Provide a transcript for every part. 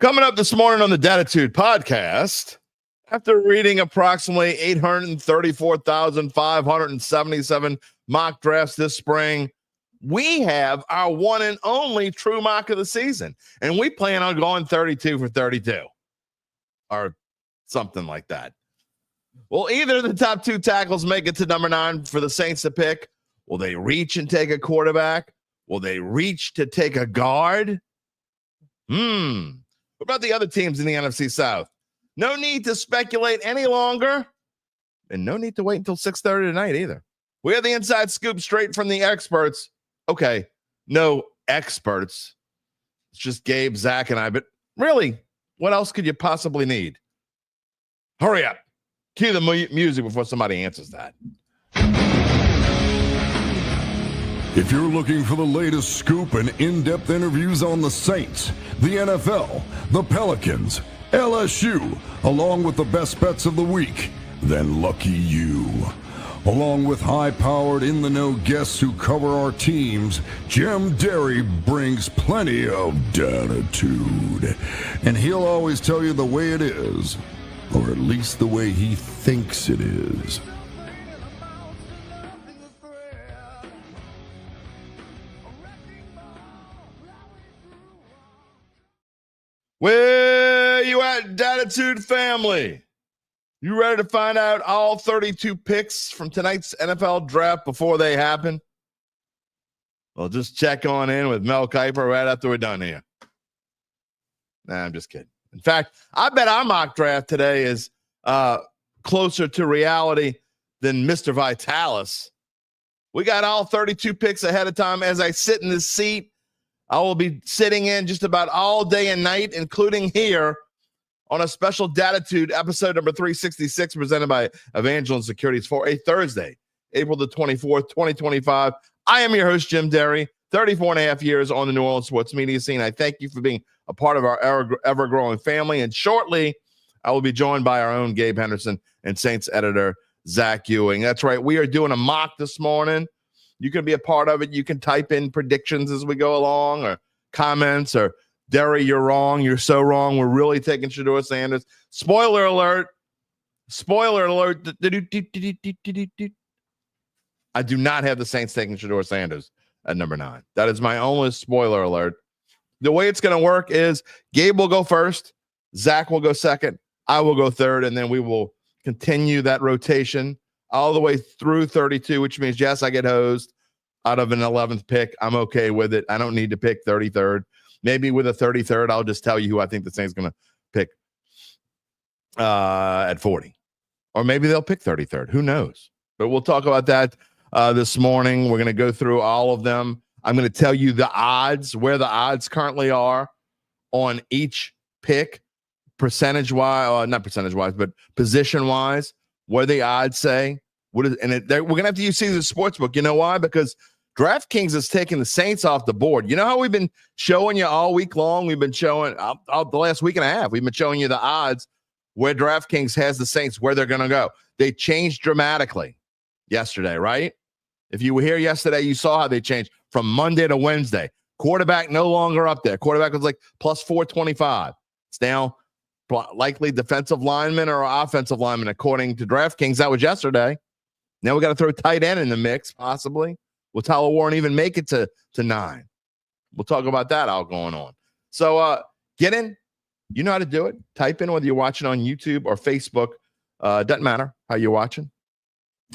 Coming up this morning on the Dattitude podcast, after reading approximately 834,577 mock drafts this spring, we have our one and only true mock of the season. And we plan on going 32 for 32 or something like that. Well, either the top two tackles make it to number 9 for the Saints to pick. Will they reach and take a quarterback? Will they reach to take a guard? What about the other teams in the NFC South? No need to speculate any longer, and no need to wait until 6:30 tonight either. We have the inside scoop straight from the experts. Okay, no experts. It's just Gabe, Zach, and I. But really, what else could you possibly need? Hurry up. Cue the music before somebody answers that. If you're looking for the latest scoop and in-depth interviews on the Saints, the NFL, the Pelicans, LSU, along with the best bets of the week, then lucky you. Along with high-powered, in-the-know guests who cover our teams, Jim Derry brings plenty of Dattitude. And he'll always tell you the way it is, or at least the way he thinks it is. Where you at, Dattitude family? You ready to find out all 32 picks from tonight's NFL draft before they happen? Well, just check on in with Mel Kiper right after we're done here. Nah, I'm just kidding. In fact, I bet our mock draft today is closer to reality than Mr. Vitalis. We got all 32 picks ahead of time. As I sit in this seat, I will be sitting in just about all day and night, including here on a special Dattitude episode number 366 presented by Evangeline Securities for a Thursday, April the 24th, 2025. I am your host, Jim Derry, 34 and a half years on the New Orleans sports media scene. I thank you for being a part of our ever-growing family. And shortly, I will be joined by our own Gabe Henderson and Saints editor, Zach Ewing. That's right. We are doing a mock this morning. You can be a part of it. You can type in predictions as we go along or comments or, Derry, you're wrong. You're so wrong. We're really taking Shedeur Sanders. Spoiler alert. Spoiler alert. I do not have the Saints taking Shedeur Sanders at number 9. That is my only spoiler alert. The way it's going to work is Gabe will go first. Zach will go second. I will go third. And then we will continue that rotation all the way through 32, which means, yes, I get hosed out of an 11th pick. I'm okay with it. I don't need to pick 33rd. Maybe with a 33rd, I'll just tell you who I think the Saints going to pick at 40. Or maybe they'll pick 33rd. Who knows? But we'll talk about that this morning. We're going to go through all of them. I'm going to tell you the odds, where the odds currently are on each pick, percentage-wise, not percentage-wise, but position-wise, where the odds say. We're going to have to use Caesars Sportsbook. You know why? Because DraftKings is taking the Saints off the board. You know how we've been showing you all week long? We've been showing the last week and a half. We've been showing you the odds where DraftKings has the Saints, where they're going to go. They changed dramatically yesterday, right? If you were here yesterday, you saw how they changed from Monday to Wednesday. Quarterback no longer up there. Quarterback was like plus 425. It's now likely defensive lineman or offensive lineman, according to DraftKings. That was yesterday. Now we got to throw tight end in the mix, possibly. Will Tyler Warren even make it to 9? We'll talk about that all going on. So get in. You know how to do it. Type in whether you're watching on YouTube or Facebook. Doesn't matter how you're watching.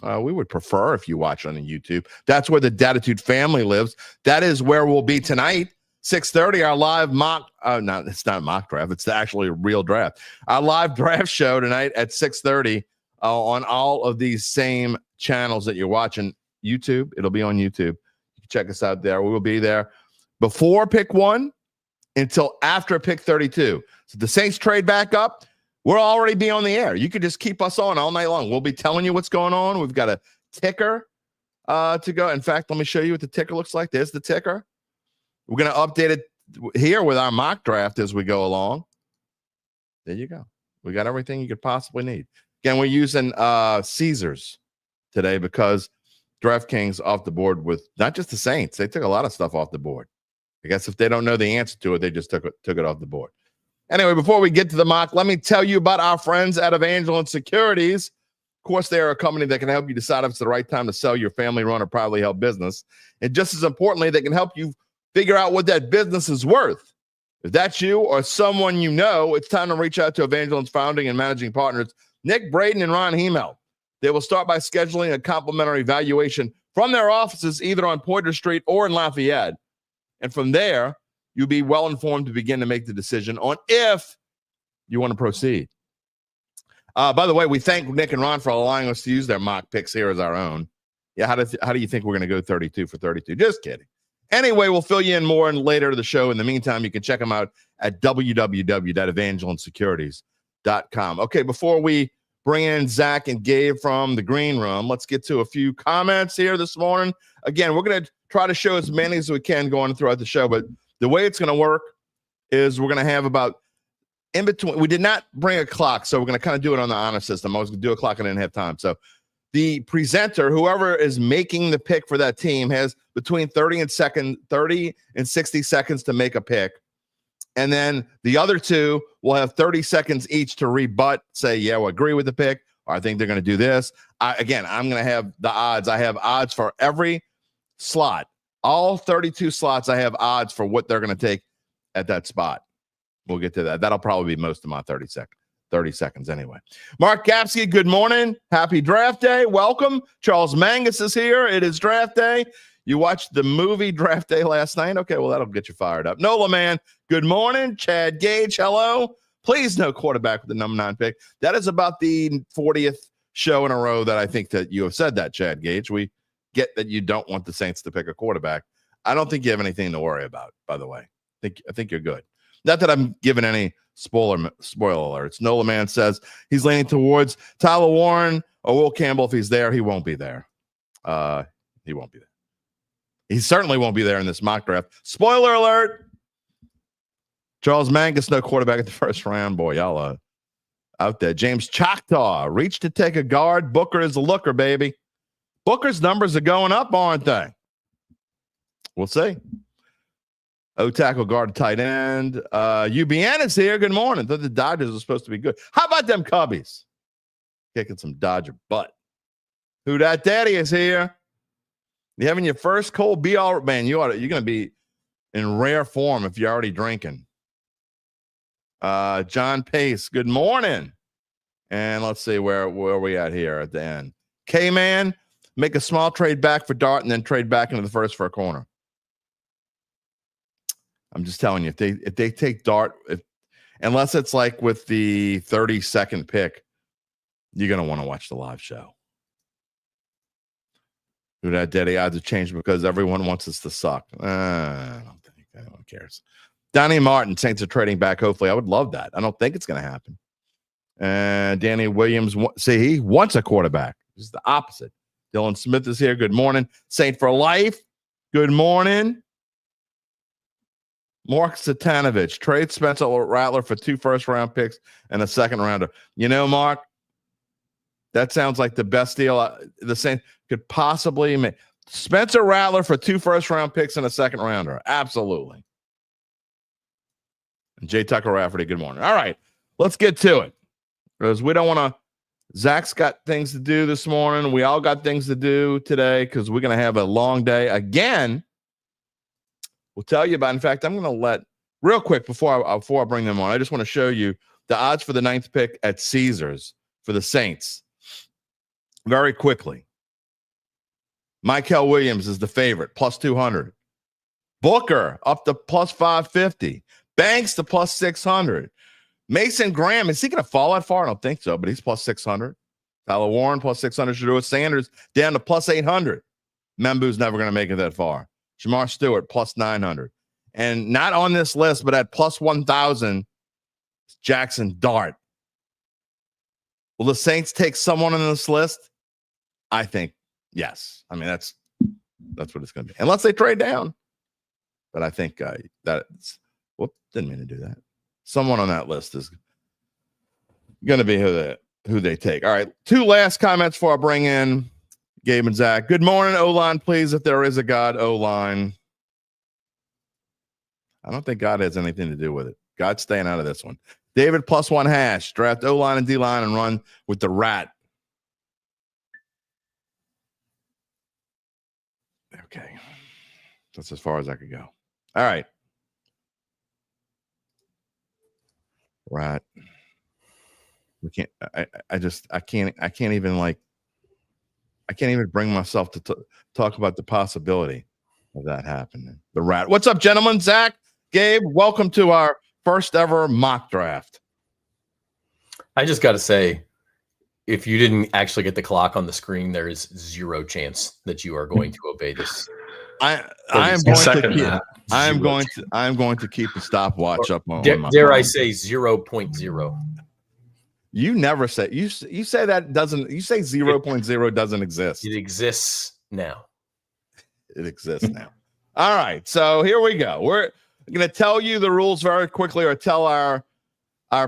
We would prefer if you watch on YouTube. That's where the Dattitude family lives. That is where we'll be tonight. 6:30, our live mock. No, it's not mock draft. It's actually a real draft. Our live draft show tonight at 6:30 on all of these same channels that you're watching. YouTube, it'll be on YouTube. You can check us out there. We will be there before pick 1 until after pick 32. So the Saints trade back up. We'll already be on the air. You could just keep us on all night long. We'll be telling you what's going on. We've got a ticker to go. In fact, let me show you what the ticker looks like. There's the ticker. We're going to update it here with our mock draft as we go along. There you go. We got everything you could possibly need. Again, we're using Caesars today because DraftKings off the board with not just the Saints. They took a lot of stuff off the board. I guess if they don't know the answer to it, they just took it off the board. Anyway, before we get to the mock, let me tell you about our friends at Evangeline Securities. Of course, they are a company that can help you decide if it's the right time to sell your family-run or privately held business. And just as importantly, they can help you figure out what that business is worth. If that's you or someone you know, it's time to reach out to Evangeline's founding and managing partners, Nick Braden and Ron Hemel. They will start by scheduling a complimentary valuation from their offices either on Poydras Street or in Lafayette. And from there, you'll be well informed to begin to make the decision on if you want to proceed. By the way, we thank Nick and Ron for allowing us to use their mock picks here as our own. Yeah, how do you think we're going to go 32 for 32? Just kidding. Anyway, we'll fill you in more later to the show. In the meantime, you can check them out at www.evangelinesecurities.com. Okay, before we bring in Zach and Gabe from the green room, let's get to a few comments here this morning. Again, we're going to try to show as many as we can going throughout the show, but the way it's going to work is we're going to have about in between. We did not bring a clock, so we're going to kind of do it on the honor system. I was going to do a clock and I didn't have time. So the presenter, whoever is making the pick for that team, has between 30 and 60 seconds to make a pick. And then the other two will have 30 seconds each to rebut, say, yeah, we agree with the pick, or I think they're going to do this. I'm going to have the odds. I have odds for every slot. All 32 slots, I have odds for what they're going to take at that spot. We'll get to that. That'll probably be most of my 30 seconds anyway. Mark Gapsky, good morning. Happy draft day. Welcome. Charles Mangus is here. It is draft day. You watched the movie Draft Day last night? Okay, well, that'll get you fired up. Nola Man, good morning. Chad Gage, hello. Please no quarterback with the number 9 pick. That is about the 40th show in a row that I think that you have said that, Chad Gage. We get that you don't want the Saints to pick a quarterback. I don't think you have anything to worry about, by the way. I think you're good. Not that I'm giving any spoiler alerts. Nola Man says he's leaning towards Tyler Warren or Will Campbell. If he's there, he won't be there. He won't be there. He certainly won't be there in this mock draft. Spoiler alert. Charles Mangus, no quarterback at the first round. Boy, y'all out there. James Choctaw, reach to take a guard. Booker is a looker, baby. Booker's numbers are going up, aren't they? We'll see. O-tackle guard, tight end. UBN is here. Good morning. Thought the Dodgers are supposed to be good. How about them Cubbies? Kicking some Dodger butt. Who Dat Daddy is here. You having your first cold BR, man, you're going to be in rare form if you're already drinking. John Pace, good morning. And let's see where we at here at the end. K-Man, make a small trade back for Dart and then trade back into the first for a corner. I'm just telling you, if they take Dart, unless it's like with the 32nd pick, you're going to want to watch the live show. Who that daddy odds have changed because everyone wants us to suck. I don't think anyone cares. Donnie Martin, Saints are trading back. Hopefully, I would love that. I don't think it's going to happen. And Danny Williams, he wants a quarterback. This is the opposite. Dylan Smith is here. Good morning. Saint for life. Good morning. Mark Satanovich, trade Spencer Rattler for 2 first-round picks and a second-rounder. You know, Mark, that sounds like the best deal the Saints could possibly make. Spencer Rattler for 2 first-round picks and a second-rounder. Absolutely. And Jay Tucker Rafferty, good morning. All right, let's get to it. Because we don't want to – Zach's got things to do this morning. We all got things to do today because we're going to have a long day. Again, we'll tell you about – in fact, I'm going to let – real quick before I bring them on, I just want to show you the odds for the 9th pick at Caesars for the Saints. Very quickly. Michael Williams is the favorite, plus 200. Booker up to plus 550. Banks to plus 600. Mason Graham, is he going to fall that far? I don't think so, but he's plus 600. Tyler Warren plus 600. Shedeur Sanders down to plus 800. Membu's never going to make it that far. Jamar Stewart plus 900. And not on this list, but at plus 1,000, Jackson Dart. Will the Saints take someone on this list? I think yes. I mean, that's what it's going to be. Unless they trade down. But I think that's didn't mean to do that. Someone on that list is going to be who they take. All right. 2 last comments before I bring in Gabe and Zach. Good morning, O-line, please. If there is a God, O-line. I don't think God has anything to do with it. God's staying out of this one. David +1#. Draft O-line and D-line and run with the rat. Okay. That's as far as I could go. All right. Rat. We can't. I can't even bring myself to talk about the possibility of that happening. The rat. What's up, gentlemen? Zach, Gabe, welcome to our first ever mock draft. I just got to say, if you didn't actually get the clock on the screen, there is zero chance that you are going to obey this. I am going to keep the stopwatch up on my dare phone. I say 0.0. You never say you say that doesn't you say 0.0 doesn't exist. It exists now. It exists now. All right, so here we go. We're going to tell you the rules very quickly, or tell our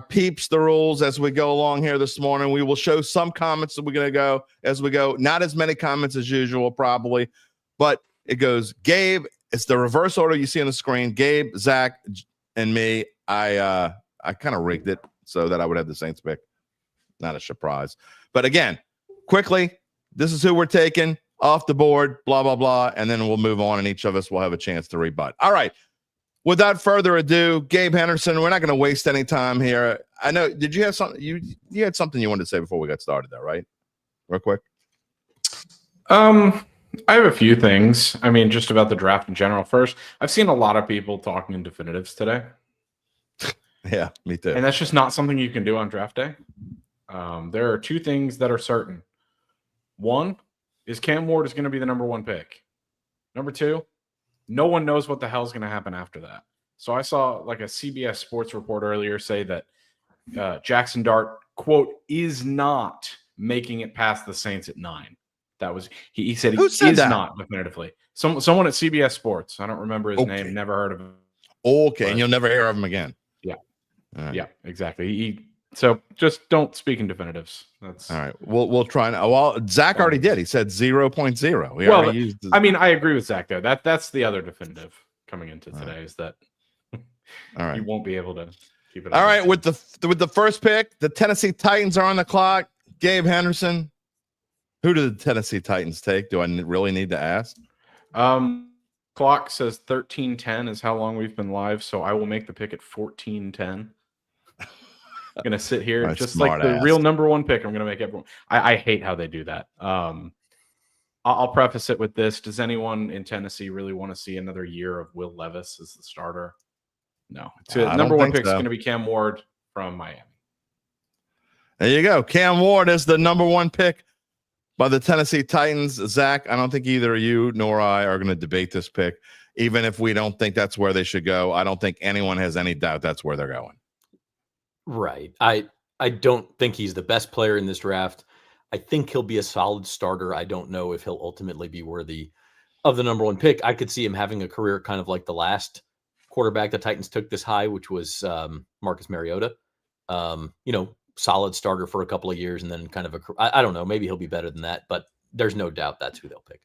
peeps the rules as we go along here this morning. We will show some comments that we're going to go as we go. Not as many comments as usual, probably, but it goes Gabe. It's the reverse order you see on the screen. Gabe, Zach, and me. I kind of rigged it so that I would have the Saints pick. Not a surprise. But again, quickly, this is who we're taking off the board, blah, blah, blah, and then we'll move on, and each of us will have a chance to rebut. All right. Without further ado, Gabe Henderson, we're not going to waste any time here. I know, did you have something you had something you wanted to say before we got started there, right? Real quick. I have a few things. I mean, just about the draft in general. First, I've seen a lot of people talking in definitives today. Yeah, me too. And that's just not something you can do on draft day. There are two things that are certain. One is Cam Ward is going to be the number one pick. Number two, no one knows what the hell is going to happen after that. So I saw like a CBS Sports report earlier say that Jackson Dart, quote, is not making it past the Saints at 9. That was he said he is not definitively. Someone at CBS Sports. I don't remember his name. Never heard of him. Okay, and you'll never hear of him again. Yeah, right. Yeah, exactly. So just don't speak in definitives. That's all right. We'll try. Well, Zach already did. He said 0.0. I mean, I agree with Zach there. That's the other definitive coming into today is that all right. You won't be able to keep it. All right, with the first pick, the Tennessee Titans are on the clock. Gabe Henderson. Who do the Tennessee Titans take? Do I really need to ask? Clock says 13:10 is how long we've been live, so I will make the pick at 14:10. I'm gonna sit here just like the real number one pick. I'm gonna make everyone. I hate how they do that. I'll preface it with this: does anyone in Tennessee really want to see another year of Will Levis as the starter? No. Number one pick is going to be Cam Ward from Miami. There you go. Cam Ward is the number one pick by the Tennessee Titans. Zach, I don't think either you nor I are going to debate this pick. Even if we don't think that's where they should go, I don't think anyone has any doubt that's where they're going. Right. I don't think he's the best player in this draft. I think he'll be a solid starter. I don't know if he'll ultimately be worthy of the number one pick. I could see him having a career kind of like the last quarterback the Titans took this high, which was Marcus Mariota. Solid starter for a couple of years, and then kind of I don't know, maybe he'll be better than that, but there's no doubt that's who they'll pick.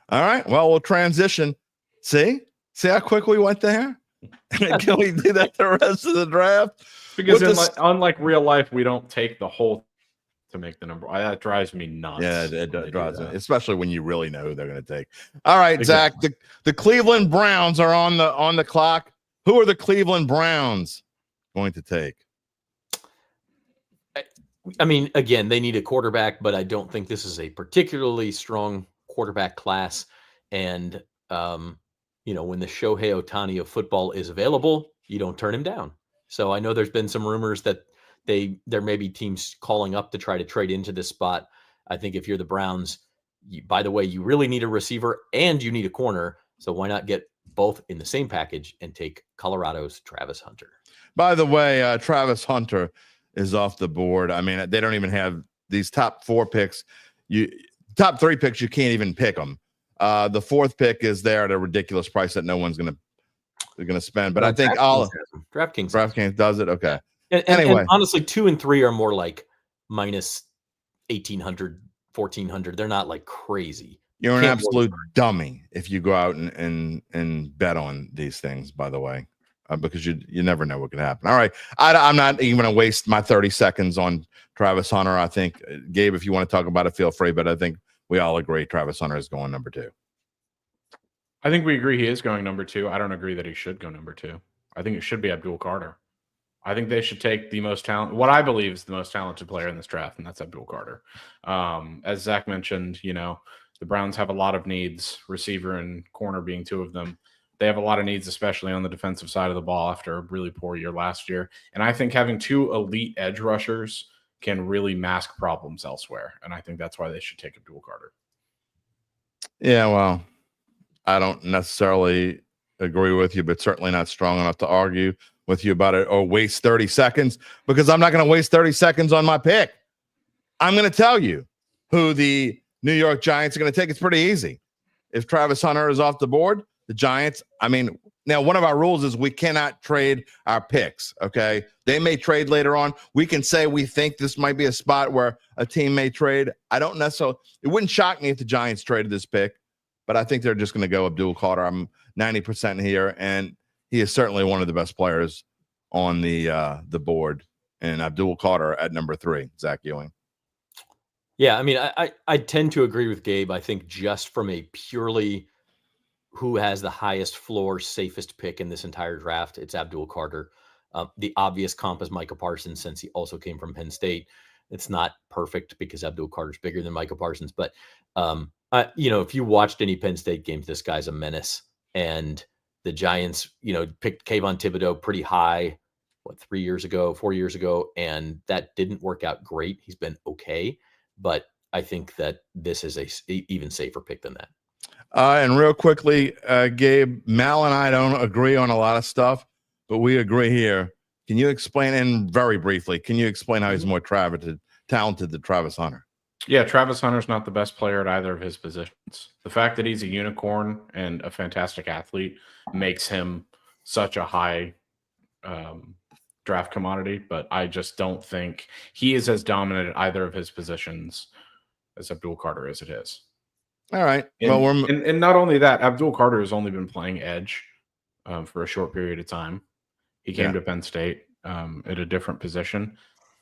All right. Well, we'll transition. See how quick we went there? Can we do that the rest of the draft? Because unlike real life, we don't take the whole to make the number. That drives me nuts. Yeah, it drives me, especially when you really know who they're going to take. All right, exactly. Zach, the Cleveland Browns are on the clock. Who are the Cleveland Browns going to take? I mean, again, they need a quarterback, but I don't think this is a particularly strong quarterback class. And, when the Shohei Ohtani of football is available, you don't turn him down. So I know there's been some rumors that there may be teams calling up to try to trade into this spot. I think if you're the Browns, by the way, you really need a receiver and you need a corner. So why not get both in the same package and take Colorado's Travis Hunter? By the way, Travis Hunter is off the board. I mean, they don't even have these top 4 picks. Top 3 picks, you can't even pick them. The 4th pick is there at a ridiculous price that no one's going to spend. But I think DraftKings does it. Okay. And honestly, 2 and 3 are more like minus 1,800, 1,400. They're not like crazy. You're an absolute dummy if you go out and bet on these things, by the way. because you never know what could happen. All right. I'm not even going to waste my 30 seconds on Travis Hunter. I think, Gabe, if you want to talk about it, feel free. But I think we all agree Travis Hunter is going number 2. I think we agree he is going number 2. I don't agree that he should go number 2. I think it should be Abdul Carter. I think they should take the most talent, what I believe is the most talented player in this draft, and that's Abdul Carter. As Zach mentioned, the Browns have a lot of needs, receiver and corner being 2 of them. They have a lot of needs, especially on the defensive side of the ball after a really poor year last year. And I think having 2 elite edge rushers can really mask problems elsewhere. And I think that's why they should take Abdul Carter. Yeah, well, I don't necessarily agree with you, but certainly not strong enough to argue with you about it or waste 30 seconds, because I'm not going to waste 30 seconds on my pick. I'm going to tell you who the New York Giants are going to take. It's pretty easy. If Travis Hunter is off the board, the Giants, now one of our rules is we cannot trade our picks, okay? They may trade later on. We can say we think this might be a spot where a team may trade. I don't necessarily, it wouldn't shock me if the Giants traded this pick, but I think they're just going to go Abdul Carter. I'm 90% here, and he is certainly one of the best players on the board. And Abdul Carter at number 3, Zach Ewing. Yeah, I tend to agree with Gabe. I think just from a purely who has the highest floor, safest pick in this entire draft, it's Abdul Carter. The obvious comp is Micah Parsons, since he also came from Penn State. It's not perfect because Abdul Carter's bigger than Micah Parsons, but if you watched any Penn State games, this guy's a menace. And the Giants, picked Kayvon Thibodeau pretty high, 4 years ago, and that didn't work out great. He's been okay, but I think that this is a even safer pick than that. And real quickly, Gabe, Mal and I don't agree on a lot of stuff, but we agree here. Can you explain, and very briefly, how he's more talented than Travis Hunter? Yeah, Travis Hunter's not the best player at either of his positions. The fact that he's a unicorn and a fantastic athlete makes him such a high draft commodity, but I just don't think he is as dominant at either of his positions as Abdul Carter is at his. All right. And not only that, Abdul Carter has only been playing edge for a short period of time. He came to Penn State at a different position.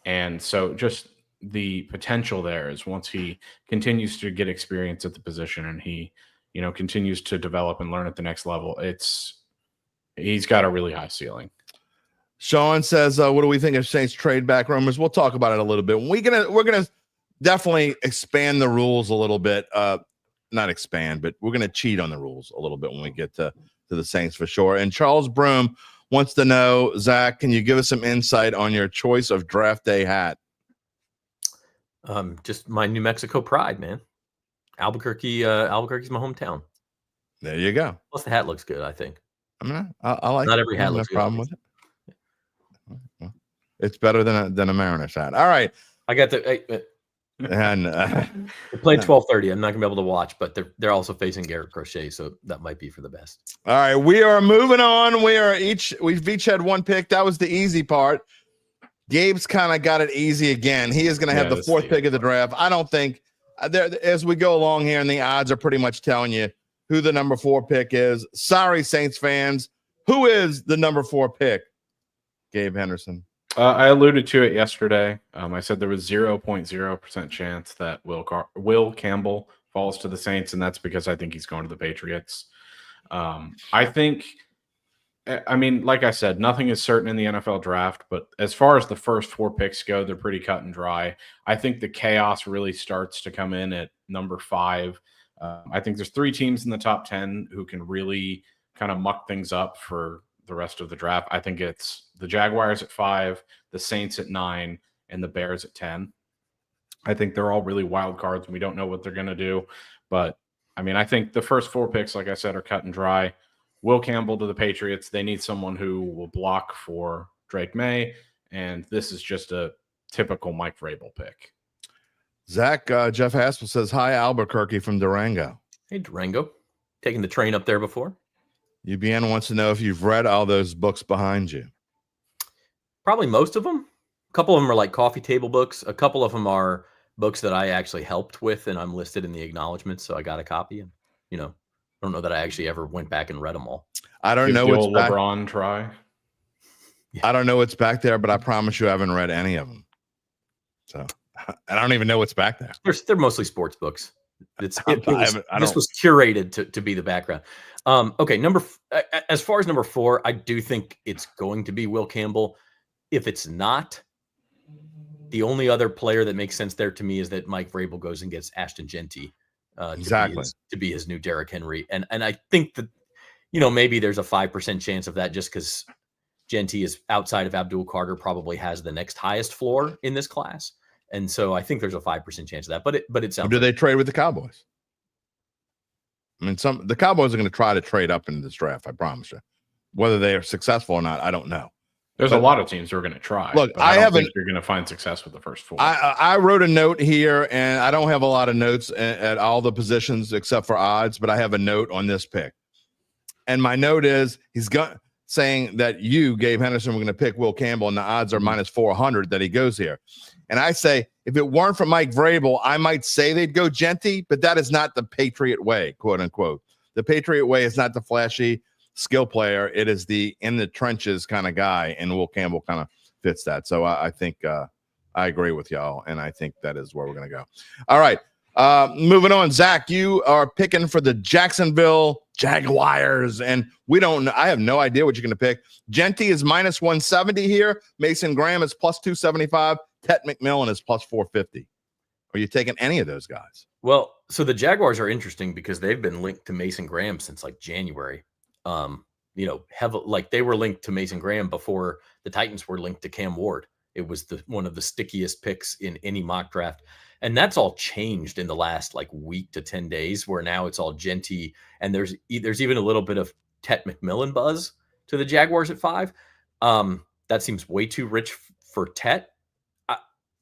And so just the potential there is once he continues to get experience at the position and he, continues to develop and learn at the next level, he's got a really high ceiling. Sean says, what do we think of Saints trade back rumors? We'll talk about it a little bit. We're gonna definitely expand the rules a little bit. Not expand, but we're gonna cheat on the rules a little bit when we get to the Saints for sure. And Charles Broom wants to know, Zach, can you give us some insight on your choice of draft day hat? Just my New Mexico pride, man. Albuquerque's my hometown. There you go. Plus the hat looks good, I think. I like. Not every hat looks good. Problem with it. Well, it's better than a Mariners hat. All right. I got the. And they played 12:30. I'm not gonna be able to watch, but they're also facing Garrett Crochet, so that might be for the best. All right, we are moving on. We've each had one pick. That was the easy part. Gabe's kind of got it easy again. He is going to have the 4th pick of the draft. I don't think as we go along here, and the odds are pretty much telling you who the number 4 pick is. Sorry, Saints fans. Who is the number 4 pick? Gabe Henderson. I alluded to it yesterday. I said there was 0.0% chance that Will Campbell falls to the Saints, and that's because I think he's going to the Patriots. I think, like I said, nothing is certain in the NFL draft, but as far as the first 4 picks go, they're pretty cut and dry. I think the chaos really starts to come in at number 5. I think there's 3 teams in the top 10 who can really kind of muck things up for the rest of the draft. I think it's the Jaguars at 5, the Saints at 9, and the Bears at 10. I think they're all really wild cards, and we don't know what they're going to do. But, I think the first 4 picks, like I said, are cut and dry. Will Campbell to the Patriots. They need someone who will block for Drake May, and this is just a typical Mike Vrabel pick. Zach, Jeff Haspel says, hi, Albuquerque from Durango. Hey, Durango. Taking the train up there before? UBN wants to know if you've read all those books behind you. Probably most of them. A couple of them are like coffee table books. A couple of them are books that I actually helped with, and I'm listed in the acknowledgments, so I got a copy. And, I don't know that I actually ever went back and read them all. I don't know what's LeBron try. I don't know what's back there, but I promise you I haven't read any of them. So I don't even know what's back there. They're mostly sports books. This was curated to be the background. Okay, as far as number 4, I do think it's going to be Will Campbell. If it's not, the only other player that makes sense there to me is that Mike Vrabel goes and gets Ashton Genty to be his new Derrick Henry. And I think that, maybe there's a 5% chance of that just because Genty is outside of Abdul Carter, probably has the next highest floor in this class. And so I think there's a 5% chance of that, but it sounds. Do they trade with the Cowboys? I mean, the Cowboys are going to try to trade up into this draft. I promise you. Whether they are successful or not, I don't know. There's a lot of teams who are going to try. Look, I don't think you're going to find success with the first 4. I wrote a note here, and I don't have a lot of notes at all the positions except for odds, but I have a note on this pick. And my note is saying that Gabe Henderson, we're going to pick Will Campbell, and the odds are minus 400 that he goes here. And I say, if it weren't for Mike Vrabel, I might say they'd go Genty, but that is not the Patriot way, quote unquote. The Patriot way is not the flashy skill player. It is the in the trenches kind of guy, and Will Campbell kind of fits that. So I think I agree with y'all, and I think that is where we're going to go. All right, moving on. Zach, you are picking for the Jacksonville Jaguars, and I have no idea what you're going to pick. Genty is minus 170 here. Mason Graham is plus 275. Tet McMillan is plus 450. Are you taking any of those guys? Well, so the Jaguars are interesting because they've been linked to Mason Graham since like January. They were linked to Mason Graham before the Titans were linked to Cam Ward. It was one of the stickiest picks in any mock draft. And that's all changed in the last week to 10 days, where now it's all Genty. And there's even a little bit of Tet McMillan buzz to the Jaguars at 5. That seems way too rich for Tet.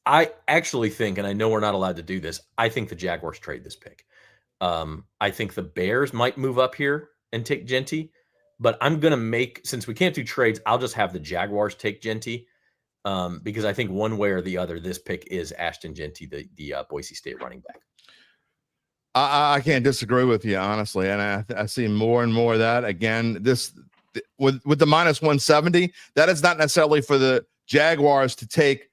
I actually think, and I know we're not allowed to do this, I think the Jaguars trade this pick. I think the Bears might move up here and take Genty, but I'm going to since we can't do trades, I'll just have the Jaguars take Genty because I think one way or the other, this pick is Ashton Genty, the Boise State running back. I can't disagree with you, honestly. And I see more and more of that. Again, with the minus 170, that is not necessarily for the Jaguars to take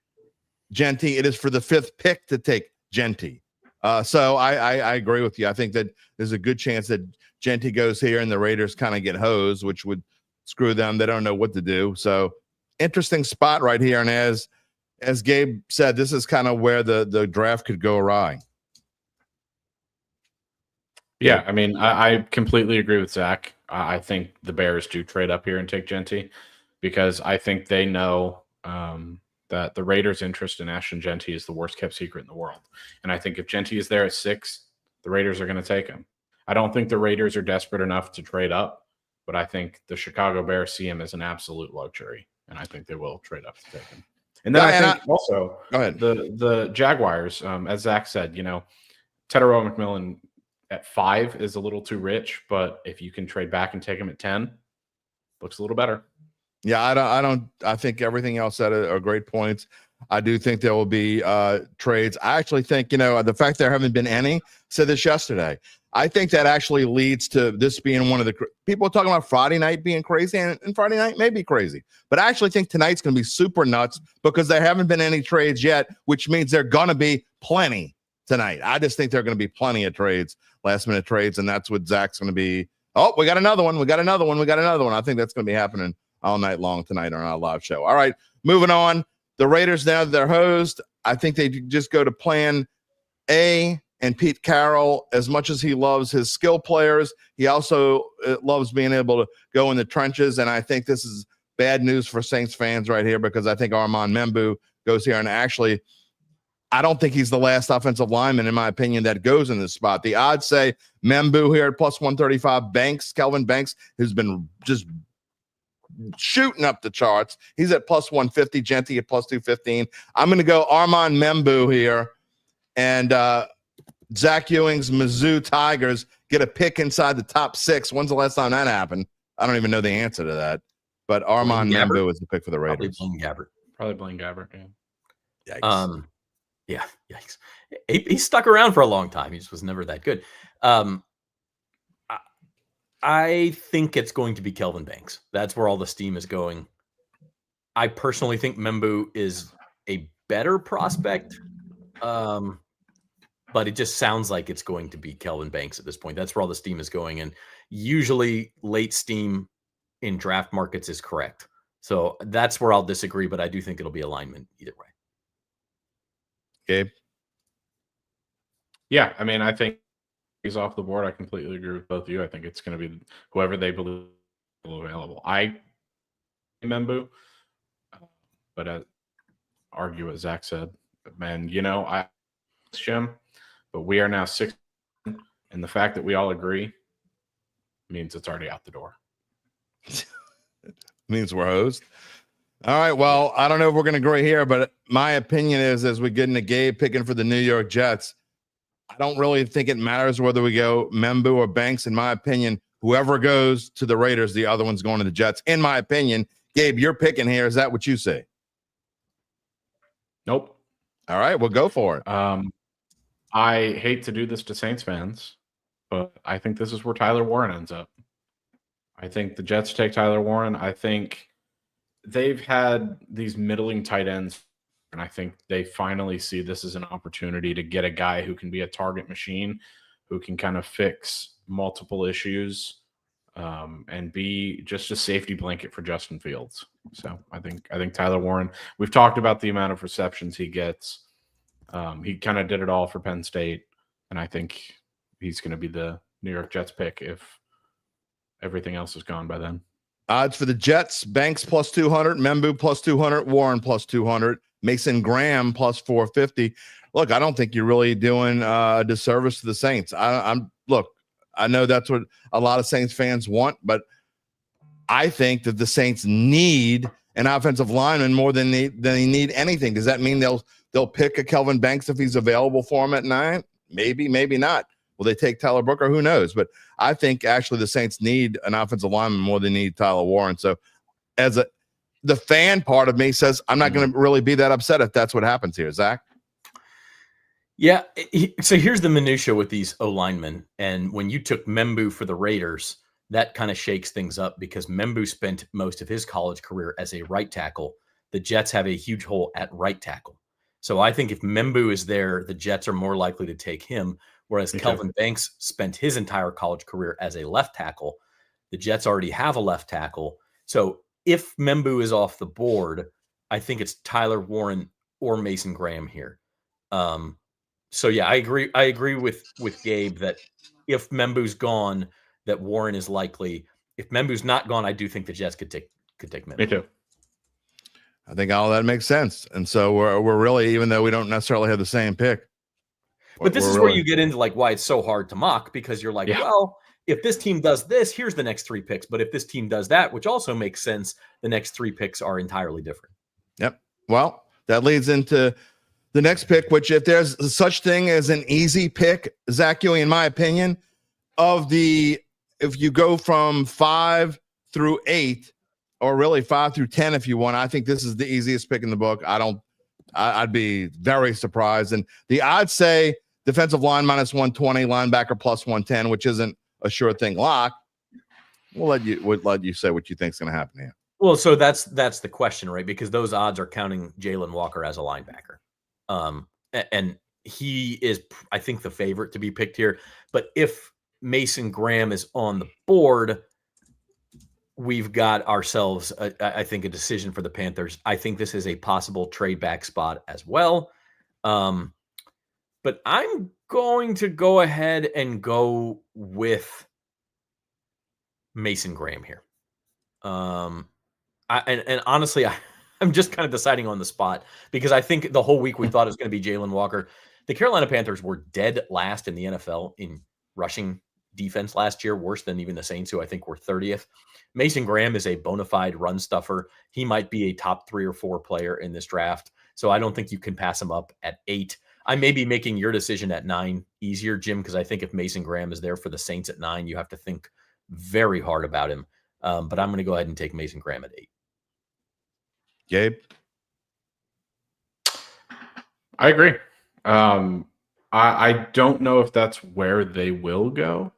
Genty. It is for the 5th pick to take Genty. So I agree with you. I think that there's a good chance that Genty goes here and the Raiders kind of get hosed, which would screw them. They don't know what to do. So interesting spot right here. And as Gabe said, this is kind of where the draft could go awry. Yeah, I mean, I completely agree with Zach. I think the Bears do trade up here and take Genty because I think they know that the Raiders' interest in Ashton Genty is the worst kept secret in the world. And I think if Genty is there at 6, the Raiders are going to take him. I don't think the Raiders are desperate enough to trade up, but I think the Chicago Bears see him as an absolute luxury, and I think they will trade up to take him. And then also go ahead. The Jaguars, as Zach said, Tetairoa McMillan at 5 is a little too rich, but if you can trade back and take him at 10, looks a little better. Yeah, I think everything else said are great points. I do think there will be trades. I actually think, the fact there haven't been any, said this yesterday. I think that actually leads to this being one of the people talking about Friday night being crazy, and Friday night may be crazy. But I actually think tonight's going to be super nuts because there haven't been any trades yet, which means there are going to be plenty tonight. I just think there are going to be plenty of trades, last-minute trades, and that's what Zach's going to be. Oh, we got another one. We got another one. I think that's going to be happening all night long tonight on our live show. All right, moving on. The Raiders, now that they're hosed, I think they just go to plan A. And Pete Carroll, as much as he loves his skill players, he also loves being able to go in the trenches. And I think this is bad news for Saints fans right here because I think Armand Membu goes here. And actually, I don't think he's the last offensive lineman, in my opinion, that goes in this spot. The odds say Membu here at plus 135. Kelvin Banks, who's been just shooting up the charts. He's at plus 150. Genty at plus 215. I'm going to go Armand Membu here. And Zach Ewing's Mizzou Tigers get a pick inside the top 6. When's the last time that happened? I don't even know the answer to that. But Armand Membu is the pick for the Raiders. Probably Blaine Gabbert. Yeah. Yikes. Yeah. Yikes. He stuck around for a long time. He just was never that good. I think it's going to be Kelvin Banks. That's where all the steam is going. I personally think Membu is a better prospect. But it just sounds like it's going to be Kelvin Banks at this point. That's where all the steam is going. And usually late steam in draft markets is correct. So that's where I'll disagree, but I do think it'll be alignment either way. Gabe? Yeah, I mean, I think he's off the board. I completely agree with both of you. I think it's going to be whoever they believe available. I Membu, but I argue what Zach said. Man, I Jim, but we are now 6, and the fact that we all agree means it's already out the door. Means we're hosed. All right. Well, I don't know if we're going to agree here, but my opinion is, as we get into Gabe picking for the New York Jets, I don't really think it matters whether we go Membu or Banks. In my opinion, whoever goes to the Raiders, the other one's going to the Jets. In my opinion, Gabe, you're picking here. Is that what you say? Nope. All right. Well, go for it. I hate to do this to Saints fans, but I think this is where Tyler Warren ends up. I think the Jets take Tyler Warren. I think they've had these middling tight ends, and I think they finally see this as an opportunity to get a guy who can be a target machine, who can kind of fix multiple issues, and be just a safety blanket for Justin Fields. So I think Tyler Warren, we've talked about the amount of receptions he gets. He kind of did it all for Penn State, and I think he's going to be the New York Jets pick if everything else is gone by then. Odds for the Jets: Banks plus 200, Membu plus 200, Warren plus 200, Mason Graham plus 450. Look, I don't think you're really doing a disservice to the Saints. I know that's what a lot of Saints fans want, but I think that the Saints need an offensive lineman more than they need anything. Does that mean they'll pick a Kelvin Banks if he's available for them at 9? Maybe, maybe not. Will they take Tyler Booker? Who knows? But I think actually the Saints need an offensive lineman more than they need Tyler Warren. So the fan part of me says I'm not going to really be that upset if that's what happens here. Zach? Yeah. So here's the minutia with these O-linemen. And when you took Membu for the Raiders, that kind of shakes things up because Membu spent most of his college career as a right tackle. The Jets have a huge hole at right tackle. So I think if Membu is there, the Jets are more likely to take him, whereas Kelvin Banks spent his entire college career as a left tackle. The Jets already have a left tackle. So if Membu is off the board, I think it's Tyler Warren or Mason Graham here. So yeah, I agree with Gabe that if Membu's gone, that Warren is likely. If Membu's not gone, I do think the Jets could take Membu. Me too. I think all that makes sense. And so we're really, even though we don't necessarily have the same pick. But this is where you get into like why it's so hard to mock, because you're like, well, if this team does this, here's the next 3 picks. But if this team does that, which also makes sense, the next 3 picks are entirely different. Yep. Well, that leads into the next pick, which if there's such thing as an easy pick, Zach Ewing, in my opinion, if you go from 5 through 8, or really 5 through 10, if you want, I think this is the easiest pick in the book. I'd be very surprised. And the odds say defensive line minus 120, linebacker plus 110, which isn't a sure thing lock. We'll let you say what you think is going to happen here. Well, so that's the question, right? Because those odds are counting Jalen Walker as a linebacker. And he is, I think, the favorite to be picked here. But if Mason Graham is on the board, we've got ourselves, I think, a decision for the Panthers. I think this is a possible trade back spot as well. But I'm going to go ahead and go with Mason Graham here. And honestly, I'm just kind of deciding on the spot because I think the whole week we thought it was going to be Jalen Walker. The Carolina Panthers were dead last in the NFL in rushing defense last year, worse than even the Saints, who I think were 30th. Mason Graham is a bona fide run stuffer. He might be a top 3 or 4 player in this draft. So I don't think you can pass him up at 8. I may be making your decision at 9 easier, Jim, because I think if Mason Graham is there for the Saints at 9, you have to think very hard about him. But I'm going to go ahead and take Mason Graham at 8. Gabe? I agree. I don't know if that's where they will go,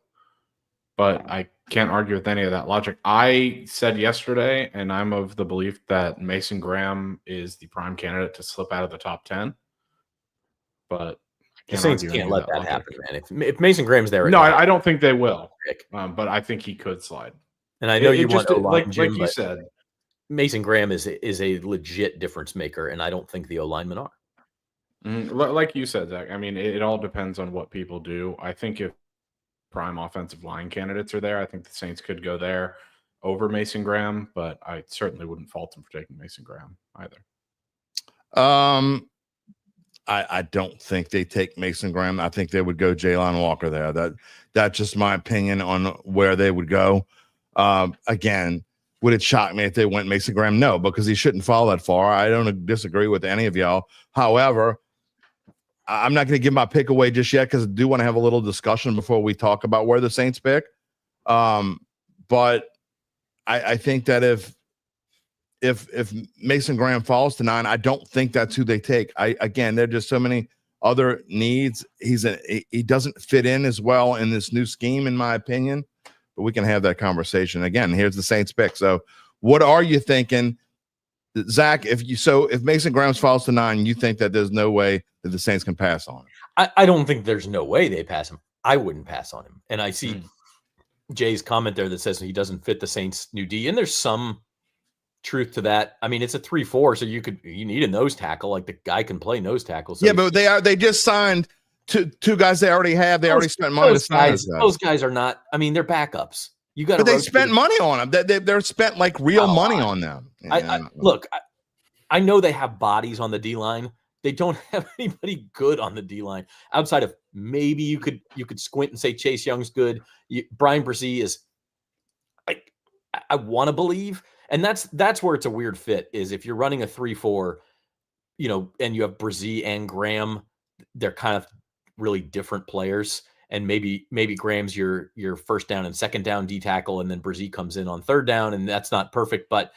but I Can't argue with any of that logic. I said yesterday, and I'm of the belief that Mason Graham is the prime candidate to slip out of the top 10. But the Saints argue can't any let of that logic. happen, man. If Mason Graham's there, No, I don't think they will. pick. But I think he could slide. And I know It you just want O-line, like Jim, you but said. Mason Graham is a legit difference maker, and I don't think the O-linemen are. Like you said, Zach, I mean, it all depends on what people do. I think if prime offensive line candidates are there, I think the Saints could go there over Mason Graham, but I certainly wouldn't fault him for taking Mason Graham either. I don't think they take Mason Graham. I think they would go Jalen Walker there. That's just my opinion on where they would go. Again, would it shock me if they went Mason Graham? No, because he shouldn't fall that far. I don't disagree with any of y'all. However, I'm not going to give my pick away just yet because I do want to have a little discussion before we talk about where the Saints pick. But I think that if Mason Graham falls to 9, I don't think that's who they take. Again, there are just so many other needs. He doesn't fit in as well in this new scheme, in my opinion. But we can have that conversation. Again, here's the Saints pick. So what are you thinking, Zach? If Mason Graham falls to 9, you think that there's no way that the Saints can pass on him? I don't think there's no way they pass him. I wouldn't pass on him. And I see Jay's comment there that says he doesn't fit the Saints' new D, and there's some truth to that. I mean, it's a 3-4, so you need a nose tackle. Like, the guy can play nose tackle. So yeah, but they just signed two guys they already have. They already spent money to sign those guys. Those guys are not. I mean, they're backups. You got. But they spent money on them. They're spent like real money on them. Look, I know they have bodies on the D line. They don't have anybody good on the D line outside of maybe you could squint and say Chase Young's good. Brian Brzee is. I want to believe, and that's where it's a weird fit. Is if you're running a 3-4, and you have Brzee and Graham, they're kind of really different players. And maybe Graham's your first down and second down D tackle, and then Brzee comes in on third down, and that's not perfect. But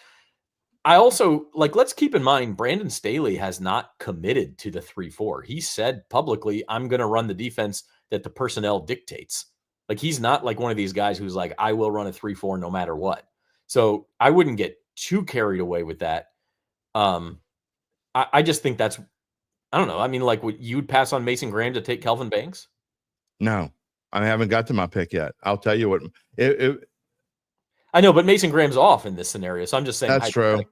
I also let's keep in mind Brandon Staley has not committed to the 3-4. He said publicly, "I'm going to run the defense that the personnel dictates." Like, he's not like one of these guys who's like, "I will run a 3-4 no matter what." So I wouldn't get too carried away with that. I just think that's, I don't know. I mean, like, would you'd pass on Mason Graham to take Kelvin Banks? No, I haven't got to my pick yet. I'll tell you what. I know, but Mason Graham's off in this scenario, so I'm just saying. That's true.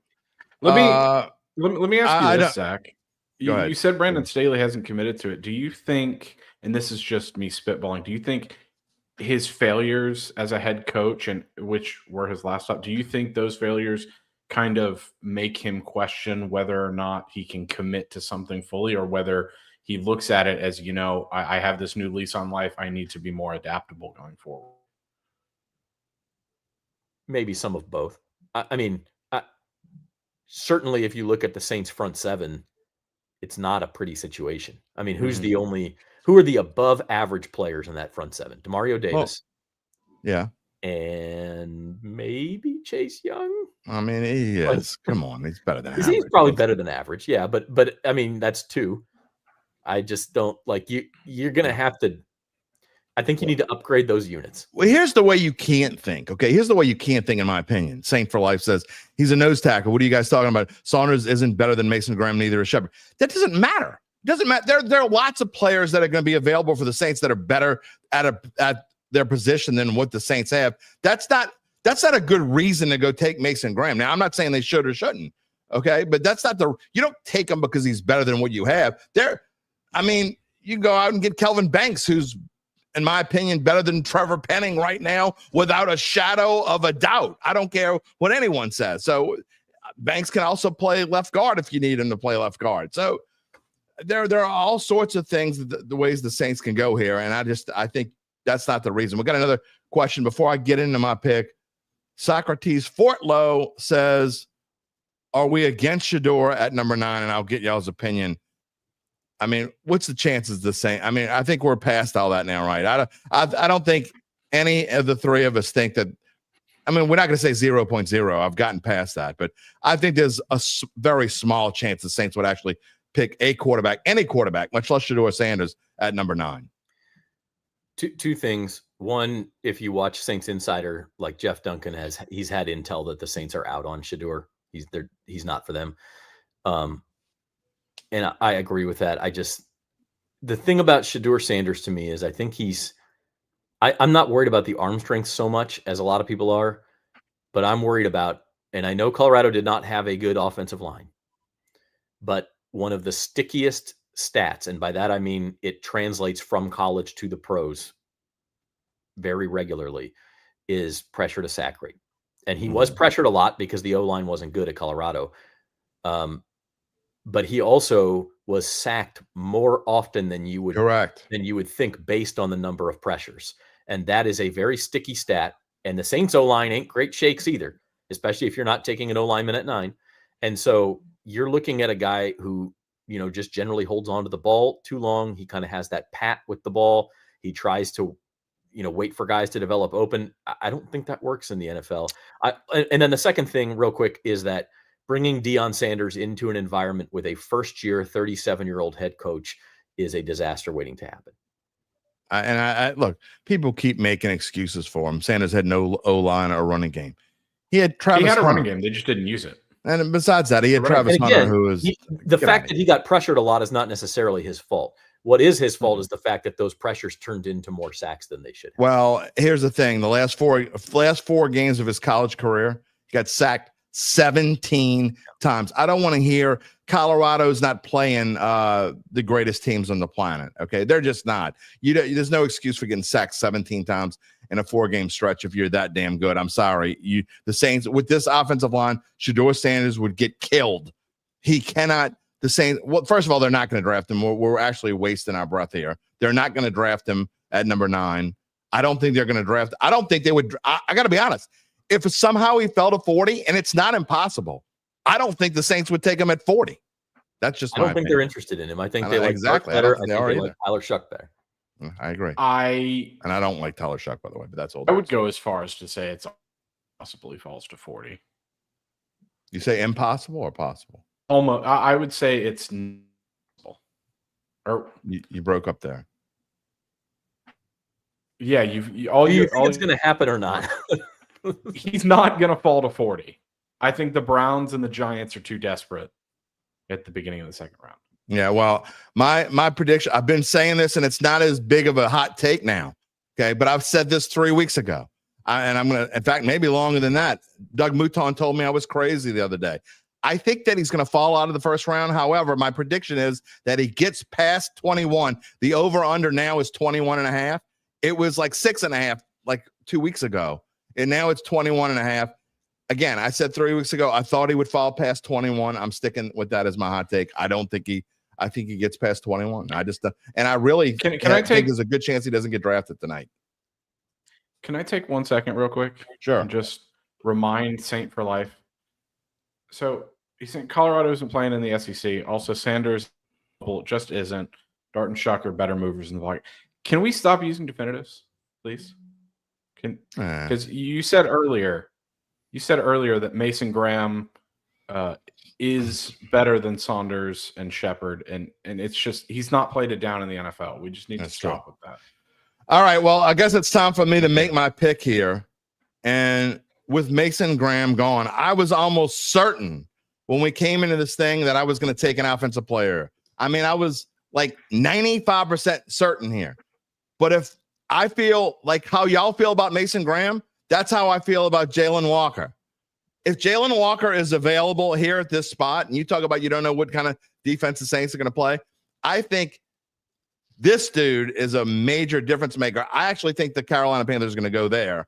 Let me ask you this, Zach. You said Brandon Staley hasn't committed to it. Do you think, and this is just me spitballing, do you think his failures as a head coach, and which were his last stop, do you think those failures kind of make him question whether or not he can commit to something fully, or whether he looks at it as, I have this new lease on life, I need to be more adaptable going forward? Maybe some of both. I mean, certainly if you look at the Saints front seven, it's not a pretty situation. I mean, who are the above average players in that front seven? Demario Davis. Yeah. And maybe Chase Young. I mean, he is. Come on, he's better than average. He's probably better than average. Yeah, but I mean, that's 2. I just don't like you. You're gonna have to. I think you need to upgrade those units. Well, here's the way you can't think. Okay, here's the way you can't think, in my opinion. Saint for Life says he's a nose tackle. What are you guys talking about? Saunders isn't better than Mason Graham. Neither is Shepard. That doesn't matter. It doesn't matter. There are lots of players that are going to be available for the Saints that are better at their position than what the Saints have. That's not a good reason to go take Mason Graham. Now, I'm not saying they should or shouldn't. Okay, but that's not you don't take him because he's better than what you have. You can go out and get Kelvin Banks, who's, in my opinion, better than Trevor Penning right now, without a shadow of a doubt. I don't care what anyone says. So Banks can also play left guard if you need him to play left guard. So there are all sorts of things, the ways the Saints can go here. And I think that's not the reason. We got another question before I get into my pick. Socrates Fortlow says, are we against Shador at number 9? And I'll get y'all's opinion. I mean, what's the chances the same? I mean, I think we're past all that now, right? I don't think any of the three of us think that. I mean, we're not going to say 0.0. I've gotten past that, but I think there's a very small chance the Saints would actually pick a quarterback, any quarterback, much less Shador Sanders, at number 9. Two things. One, if you watch Saints Insider, like Jeff Duncan he's had intel that the Saints are out on Shedeur. He's not for them. And I agree with that. The thing about Shedeur Sanders to me is I think I'm not worried about the arm strength so much as a lot of people are, but I'm worried about, and I know Colorado did not have a good offensive line, but one of the stickiest stats, and by that I mean it translates from college to the pros very regularly, is pressure to sack rate. And he was pressured a lot because the O-line wasn't good at Colorado. But he also was sacked more often than you would think based on the number of pressures. And that is a very sticky stat. And the Saints O-line ain't great shakes either, especially if you're not taking an O-lineman at 9. And so you're looking at a guy who, just generally holds on to the ball too long. He kind of has that pat with the ball. He tries to, wait for guys to develop open. I don't think that works in the NFL. And then the second thing real quick is that bringing Deion Sanders into an environment with a first-year, 37-year-old head coach is a disaster waiting to happen. I look, people keep making excuses for him. Sanders had no O-line or running game. He had Travis He had a Hunter. running game. They just didn't use it. And besides that, he had Travis Hunter, who was the fact that he got pressured a lot is not necessarily his fault. What is his fault is the fact that those pressures turned into more sacks than they should have. Well, here's the thing: the last four games of his college career, he got sacked 17 times. I don't want to hear Colorado's not playing the greatest teams on the planet. Okay, they're just not. There's no excuse for getting sacked 17 times in a 4-game stretch if you're that damn good. I'm sorry. The Saints with this offensive line, Shedeur Sanders would get killed. He cannot. The Saints. Well, first of all, they're not going to draft him. We're actually wasting our breath here. They're not going to draft him at number 9. I don't think they're going to draft. I don't think they would. I got to be honest. If somehow he fell to 40, and it's not impossible, I don't think the Saints would take him at 40. That's just. I don't think they're interested in him. I think they like exactly better. I think they like Tyler Shuck better. I agree. I don't like Tyler Shuck, by the way, but that's old. I would go as far as to say it's possibly falls to 40. You say impossible or possible? Almost. I would say it's possible. Or you broke up there. Yeah, Do you think it's going to happen or not? He's not going to fall to 40. I think the Browns and the Giants are too desperate at the beginning of the second round. Yeah, well, my prediction, I've been saying this, and it's not as big of a hot take now, okay? But I've said this 3 weeks ago, and I'm going to, in fact, maybe longer than that. Doug Mouton told me I was crazy the other day. I think that he's going to fall out of the first round. However, my prediction is that he gets past 21. The over-under now is 21.5. It was like 6.5 like 2 weeks ago, and now it's 21.5. Again, I said 3 weeks ago I thought he would fall past 21. I'm sticking with that as my hot take. I think he gets past 21. I just and I really think there's a good chance he doesn't get drafted tonight. Can I take 1 second real quick? Sure. And just remind Saint for life. So Colorado isn't playing in the SEC. Also, Sanders just isn't. Dart and Shuck are better movers in the pocket. Can we stop using definitives, please? Because you said earlier that Mason Graham is better than Saunders and Shepard, and it's just he's not played it down in the NFL. We just need to stop with that. All right, well, I guess it's time for me to make my pick here. And with Mason Graham gone, I was almost certain when we came into this thing that I was going to take an offensive player. I mean, I was like 95% certain here. But if I feel like how y'all feel about Mason Graham, that's how I feel about Jalen Walker. If Jalen Walker is available here at this spot, and you talk about you don't know what kind of defense the Saints are going to play, I think this dude is a major difference maker. I actually think the Carolina Panthers are going to go there,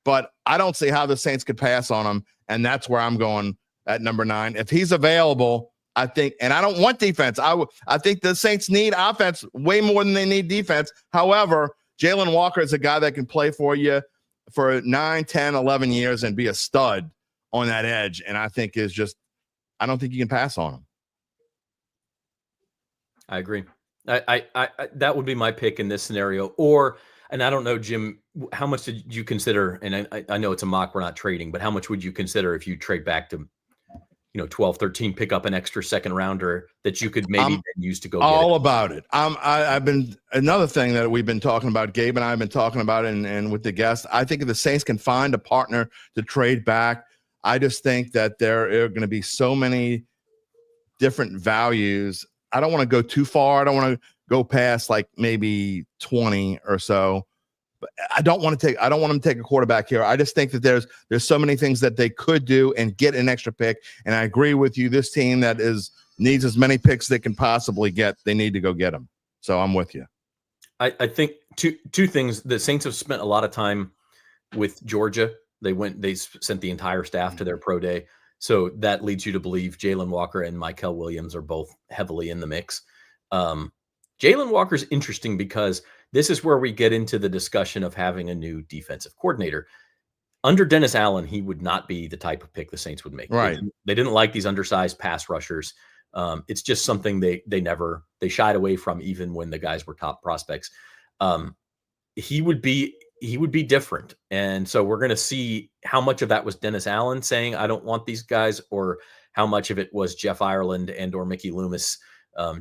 but I don't see how the Saints could pass on him, and that's where I'm going at number 9. If he's available, I think, and I don't want defense. I think the Saints need offense way more than they need defense. However, Jalen Walker is a guy that can play for you for 9, 10, 11 years and be a stud on that edge. And I think I don't think you can pass on him. I agree. I that would be my pick in this scenario. And I don't know, Jim, how much did you consider? And I know it's a mock, we're not trading, but how much would you consider if you trade back to 12, 13, pick up an extra second rounder that you could maybe then use to go all get it. about it. I've been another thing that we've been talking about. Gabe and I have been talking about it, and with the guests. I think if the Saints can find a partner to trade back, I just think that there are going to be so many different values. I don't want to go too far. I don't want to go past like maybe 20 or so. But I don't want them to take a quarterback here. I just think that there's so many things that they could do and get an extra pick. And I agree with you. This team that needs as many picks they can possibly get, they need to go get them. So I'm with you. I think two things. The Saints have spent a lot of time with Georgia. They sent the entire staff to their pro day. So that leads you to believe Jalen Walker and Mykel Williams are both heavily in the mix. Jalen Walker's interesting because this is where we get into the discussion of having a new defensive coordinator. Under Dennis Allen, he would not be the type of pick the Saints would make. Right. They didn't like these undersized pass rushers. It's just something they shied away from, even when the guys were top prospects. He would be different. And so we're going to see how much of that was Dennis Allen saying, I don't want these guys, or how much of it was Jeff Ireland and or Mickey Loomis,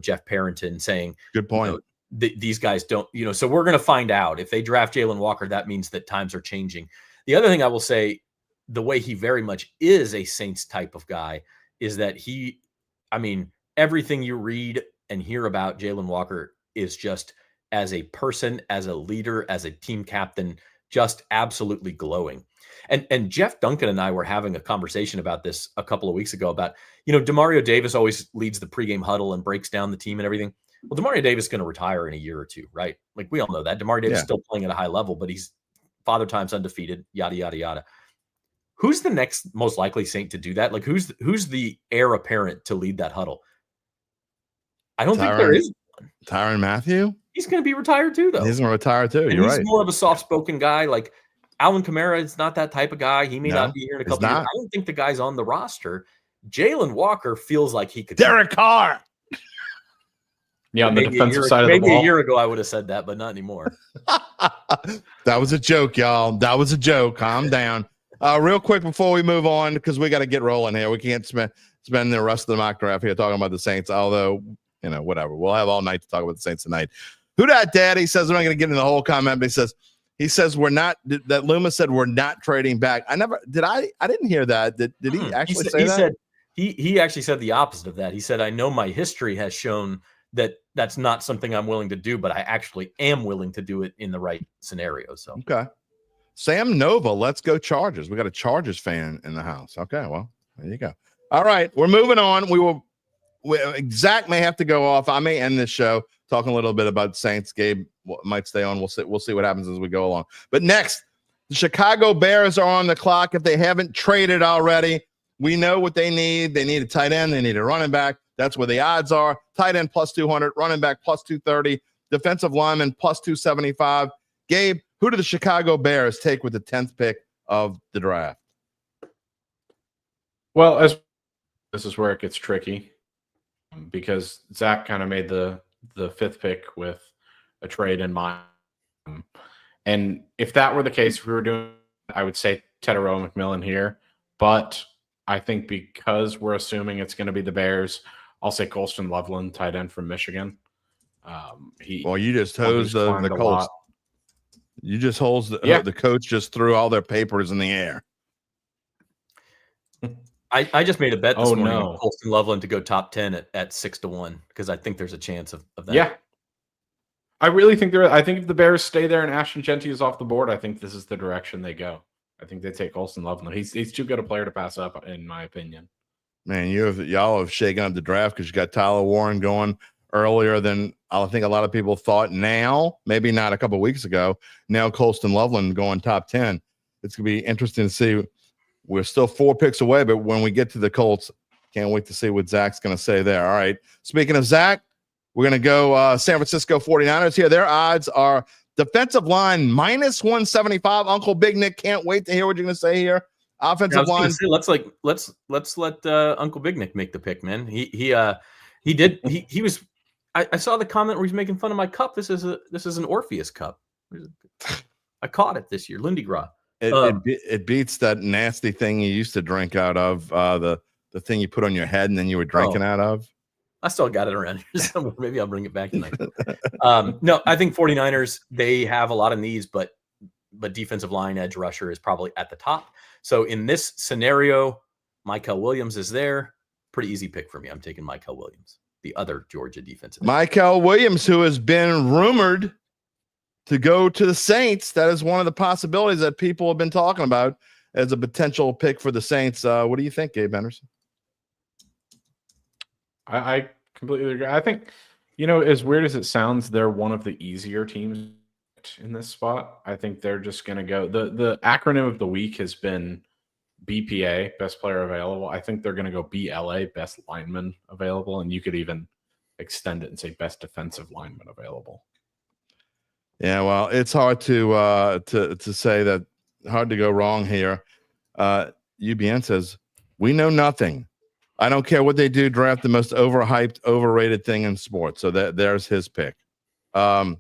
Jeff Parrington saying, good point. These guys don't, so we're going to find out. If they draft Jalen Walker, that means that times are changing. The other thing I will say, the way he very much is a Saints type of guy is that everything you read and hear about Jalen Walker is just, as a person, as a leader, as a team captain, just absolutely glowing. And Jeff Duncan and I were having a conversation about this a couple of weeks ago about, Demario Davis always leads the pregame huddle and breaks down the team and everything. Well, Demario Davis is going to retire in a year or two, right? Like, we all know that. Demario Davis is still playing at a high level, but he's father time's undefeated, yada, yada, yada. Who's the next most likely Saint to do that? Like, who's the heir apparent to lead that huddle? I don't think there is one. Tyrann Mathieu? He's going to be retired too, though. He's going to retire too. And You're he's right. more of a soft-spoken guy. Like, Alvin Kamara is not that type of guy. He may not be here in a couple of years. I don't think the guy's on the roster. Jalen Walker feels like he could. Derek Carr. Yeah, on the defensive side of the ball. Maybe a year ago I would have said that, but not anymore. That was a joke, y'all. That was a joke. Calm down. Real quick before we move on, because we got to get rolling here. We can't spend the rest of the mock draft here talking about the Saints, although, whatever. We'll have all night to talk about the Saints tonight. Who Dat Daddy says, I'm not going to get into the whole comment, but he says we're not, that Loomis said we're not trading back. I didn't hear that. Did he actually say that? He actually said the opposite of that. He said, I know my history has shown that that's not something I'm willing to do, but I actually am willing to do it in the right scenario. So, okay. Sam Nova, let's go Chargers. We got a Chargers fan in the house. Okay, well, there you go. All right, we're moving on. Zach may have to go off. I may end this show talking a little bit about Saints. Gabe might stay on. We'll see what happens as we go along. But next, the Chicago Bears are on the clock. If they haven't traded already, we know what they need. They need a tight end. They need a running back. That's where the odds are. Tight end plus 200, running back plus 230, defensive lineman plus 275. Gabe, who do the Chicago Bears take with the 10th pick of the draft? Well, this is where it gets tricky, because Zach kind of made the 5th pick with a trade in mind. And if that were the case, if we were doing, I would say Tetairoa McMillan here. But I think because we're assuming it's going to be the Bears, I'll say Colston Loveland, tight end from Michigan. You just hosed the Colts. You just hosed the coach just threw all their papers in the air. I just made a bet this morning on Colston Loveland to go top 10 at 6-1, because I think there's a chance of that. Yeah. I really think I think if the Bears stay there and Ashton Genty is off the board, I think this is the direction they go. I think they take Colston Loveland. He's too good a player to pass up, in my opinion. Man, y'all have shaken up the draft because you got Tyler Warren going earlier than I think a lot of people thought. Now, maybe not a couple of weeks ago. Now Colston Loveland going top 10. It's going to be interesting to see. We're still 4 picks away, but when we get to the Colts, can't wait to see what Zach's going to say there. All right. Speaking of Zach, we're going to go San Francisco 49ers here. Their odds are defensive line minus 175. Uncle Big Nick, can't wait to hear what you're going to say here. Offensive line. Say, let's let Uncle Big Nick make the pick, man. He did. He was. I saw the comment where he's making fun of my cup. This is an Orpheus cup. I caught it this year, Lindy Gras. It beats that nasty thing you used to drink out of, the the thing you put on your head and then you were drinking out of? I still got it around here somewhere. Maybe I'll bring it back tonight. No, I think 49ers, they have a lot of needs, but defensive line edge rusher is probably at the top. So in this scenario, Mykel Williams is there. Pretty easy pick for me. I'm taking Mykel Williams, the other Georgia defensive end. Mykel Williams, who has been rumored to go to the Saints. That is one of the possibilities that people have been talking about as a potential pick for the Saints. What do you think, Gabe Henderson? I completely agree. I think, as weird as it sounds, they're one of the easier teams in this spot. I think they're just going to go. The acronym of the week has been BPA, best player available. I think they're going to go BLA, best lineman available, and you could even extend it and say best defensive lineman available. Yeah, well, it's hard to say that. Hard to go wrong here. UBN says we know nothing. I don't care what they do. Draft the most overhyped, overrated thing in sports. So there's his pick. I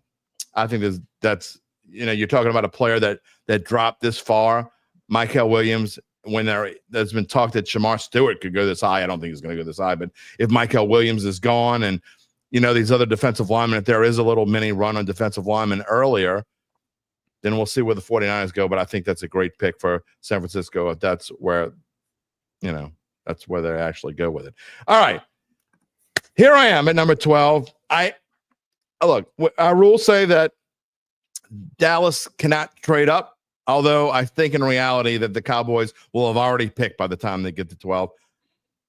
think that's you're talking about a player that dropped this far. Mykel Williams. When there's been talk that Shamar Stewart could go this high, I don't think he's going to go this high. But if Mykel Williams is gone, and these other defensive linemen, if there is a little mini run on defensive linemen earlier, then we'll see where the 49ers go. But I think that's a great pick for San Francisco if that's where that's where they actually go with it. All right, here I am at number 12. Look, our rules say that Dallas cannot trade up. Although I think in reality that the Cowboys will have already picked by the time they get to 12,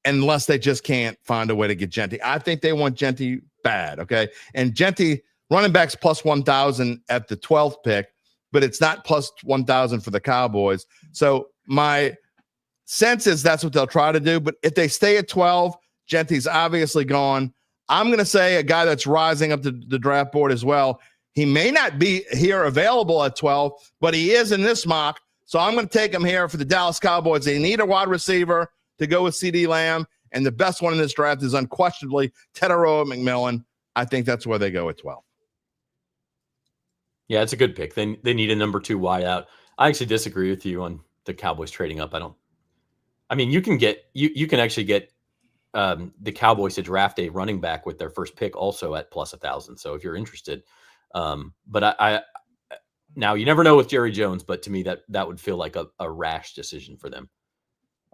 unless they just can't find a way to get Genty. I think they want Genty bad, okay? And Genty, running backs plus 1,000 at the 12th pick, but it's not plus 1,000 for the Cowboys. So my sense is that's what they'll try to do. But if they stay at 12, Genty's obviously gone. I'm going to say a guy that's rising up the draft board as well. He may not be here available at 12, but he is in this mock. So I'm going to take him here for the Dallas Cowboys. They need a wide receiver to go with CeeDee Lamb, and the best one in this draft is unquestionably Tetairoa McMillan. I think that's where they go at 12. Yeah, it's a good pick. They need a number 2 wideout. I actually disagree with you on the Cowboys trading up. You can actually get the Cowboys to draft a running back with their first pick also at plus 1,000. So if you're interested. But I now you never know with Jerry Jones, but to me that would feel like a rash decision for them.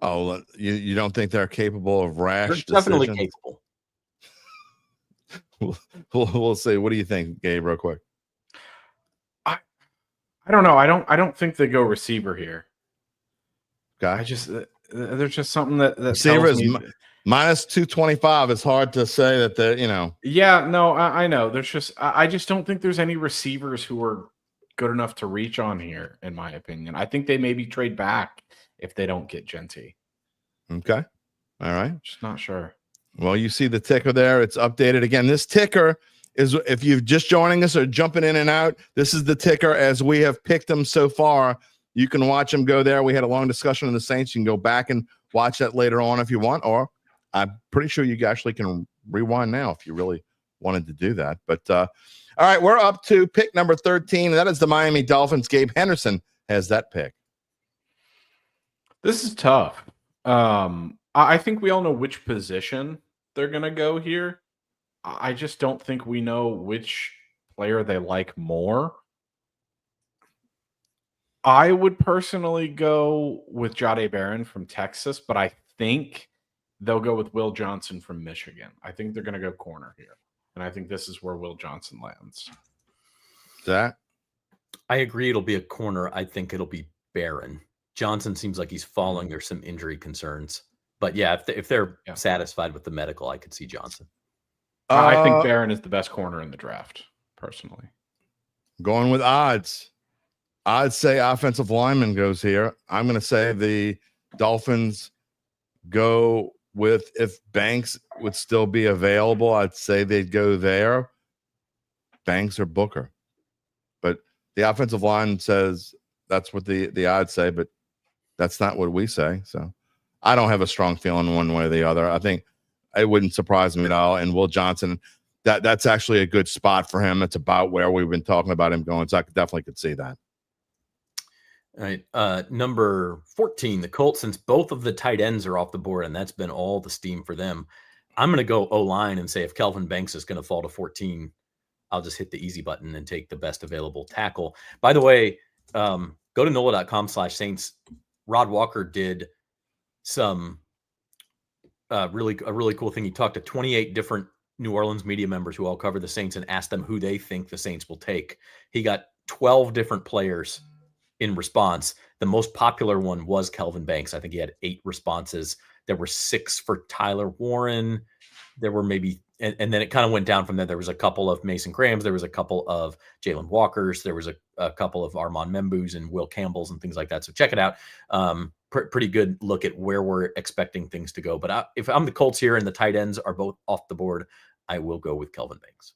Oh, you don't think they're capable of rash decisions? Definitely capable. We'll see. What do you think, Gabe, real quick? I don't know. I don't think they go receiver here. Okay. There's just something that receiver is minus 225. It's hard to say that Yeah, no, I know. There's just I just don't think there's any receivers who are good enough to reach on here, in my opinion. I think they maybe trade back if they don't get Genty. Okay. All right. Just not sure. Well, you see the ticker there. It's updated again. This ticker is, if you're just joining us or jumping in and out, this is the ticker as we have picked them so far. You can watch them go there. We had a long discussion on the Saints. You can go back and watch that later on if you want, or I'm pretty sure you actually can rewind now if you really wanted to do that. But all right, we're up to pick number 13. That is the Miami Dolphins. Gabe Henderson has that pick. This is tough. I think we all know which position they're going to go here. I just don't think we know which player they like more. I would personally go with Jahdae Barron from Texas, but I think they'll go with Will Johnson from Michigan. I think they're going to go corner here, and I think this is where Will Johnson lands. That I agree. It'll be a corner. I think it'll be Barron. Johnson seems like he's falling. There's some injury concerns, but yeah, if they're satisfied with the medical, I could see Johnson. I think Barron is the best corner in the draft, personally. Going with odds. I'd say offensive lineman goes here. I'm going to say the Dolphins go with, if Banks would still be available, I'd say they'd go there. Banks or Booker. But the offensive line says that's what the odds say, but that's not what we say. So I don't have a strong feeling one way or the other. I think it wouldn't surprise me at all. And Will Johnson, that's actually a good spot for him. It's about where we've been talking about him going. So I definitely could see that. All right. Number 14, the Colts, since both of the tight ends are off the board, and that's been all the steam for them. I'm going to go O-line and say if Kelvin Banks is going to fall to 14, I'll just hit the easy button and take the best available tackle. By the way, go to NOLA.com/Saints. Rod Walker did some a really cool thing. He talked to 28 different New Orleans media members who all cover the Saints and asked them who they think the Saints will take. He got 12 different players in response. The most popular one was Kelvin Banks. I think he had 8 responses. There were 6 for Tyler Warren. There were maybe, and then it kind of went down from there. There was a couple of Mason Grahams. There was a couple of Jalen Walkers. There was a couple of Armand Membus and Will Campbells and things like that. So check it out. Pretty good look at where we're expecting things to go. But if I'm the Colts here and the tight ends are both off the board, I will go with Kelvin Banks.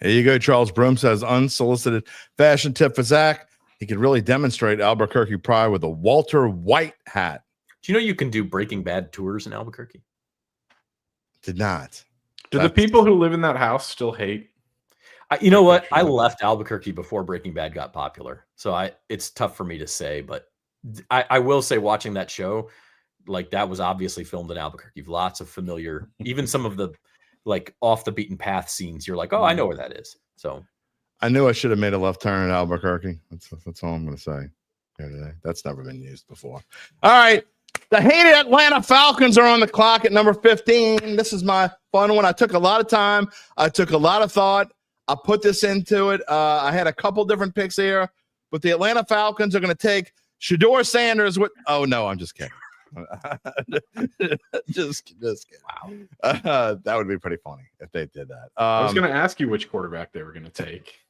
There you go. Charles Broom says unsolicited fashion tip for Zach. He could really demonstrate Albuquerque pride with a Walter White hat. Do you know you can do Breaking Bad tours in Albuquerque? Did not. Do the people who live in that house still hate? You know what? I left Albuquerque before Breaking Bad got popular. So it's tough for me to say, but I will say watching that show, like that was obviously filmed in Albuquerque. Lots of familiar, even some of the like off the beaten path scenes. You're like, oh, I know where that is. So I knew I should have made a left turn in Albuquerque. That's all I'm going to say here today. That's never been used before. All right. The hated Atlanta Falcons are on the clock at number 15. This is my fun one. I took a lot of time. I took a lot of thought. I put this into it. I had a couple different picks here, but the Atlanta Falcons are going to take Shedeur Sanders with. Oh, no, I'm just kidding. just kidding. Wow. That would be pretty funny if they did that. I was going to ask you which quarterback they were going to take.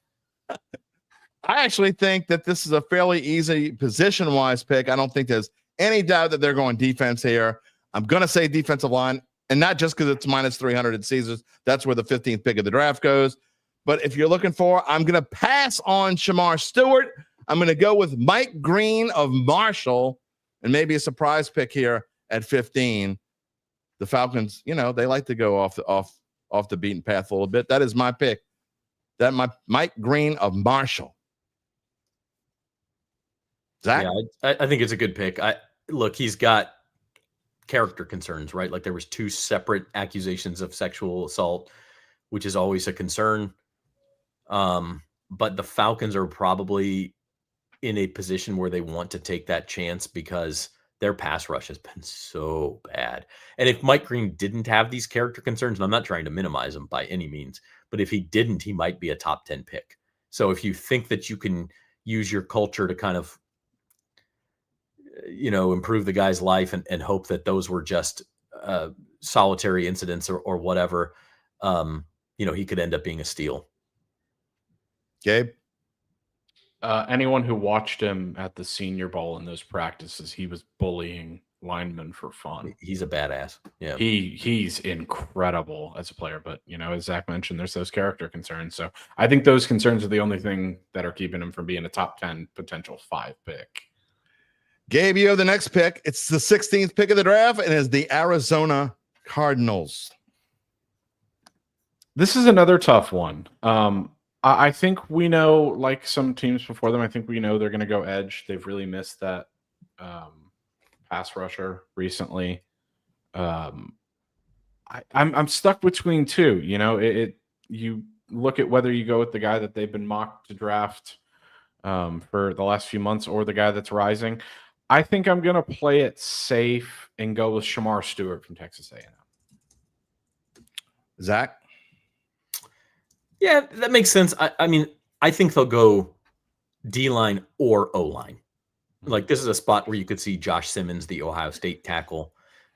I actually think that this is a fairly easy position-wise pick. I don't think there's any doubt that they're going defense here. I'm going to say defensive line, and not just because it's minus 300 at Caesars. That's where the 15th pick of the draft goes. But if you're looking for, I'm going to pass on Shamar Stewart. I'm going to go with Mike Green of Marshall, and maybe a surprise pick here at 15. The Falcons, they like to go off the beaten path a little bit. That is my pick. Mike Green of Marshall. Zach? Yeah, I think it's a good pick. Look, he's got character concerns, right? Like there was 2 separate accusations of sexual assault, which is always a concern. But the Falcons are probably in a position where they want to take that chance because their pass rush has been so bad. And if Mike Green didn't have these character concerns, and I'm not trying to minimize them by any means, but if he didn't, he might be a top 10 pick. So if you think that you can use your culture to kind of improve the guy's life and hope that those were just solitary incidents or whatever, he could end up being a steal. Gabe? Anyone who watched him at the Senior Bowl in those practices, he was bullying linemen for fun. He's a badass. Yeah, he's incredible as a player. But as Zach mentioned, there's those character concerns. So I think those concerns are the only thing that are keeping him from being a top 10 potential 5 pick. Gabe, you have the next pick. It's the 16th pick of the draft, and it's the Arizona Cardinals. This is another tough one. I think we know, like some teams before them, I think we know they're going to go edge. They've really missed that pass rusher recently. I'm stuck between 2. You look at whether you go with the guy that they've been mocked to draft for the last few months or the guy that's rising. I think I'm going to play it safe and go with Shamar Stewart from Texas A&M. Zach? Yeah, that makes sense. I mean, I think they'll go D-line or O-line. Like, this is a spot where you could see Josh Simmons, the Ohio State tackle.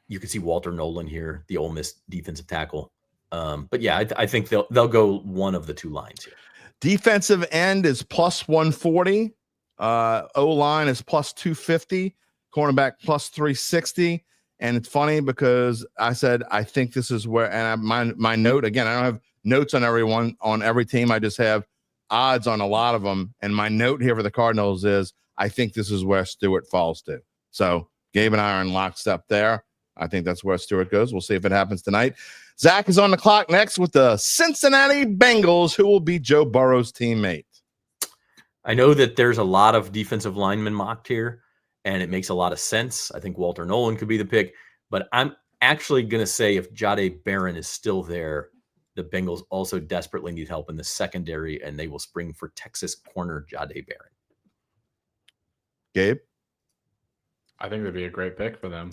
You could see Walter Nolan here, the Ole Miss defensive tackle. But yeah, I think they'll go one of the 2 lines here. Defensive end is plus 140. O-line is plus 250. Cornerback plus 360. And it's funny because I said I think this is where, and my note, again, I don't have notes on everyone on every team. I just have odds on a lot of them. And my note here for the Cardinals is I think this is where Stewart falls to. So Gabe and I are in lockstep there. I think that's where Stewart goes. We'll see if it happens tonight. Zach is on the clock next with the Cincinnati Bengals, who will be Joe Burrow's teammate. I know that there's a lot of defensive linemen mocked here, and it makes a lot of sense. I think Walter Nolan could be the pick, but I'm actually going to say if Jahdae Barron is still there, the Bengals also desperately need help in the secondary, and they will spring for Texas corner Jahdae Barron. Gabe? I think that'd be a great pick for them.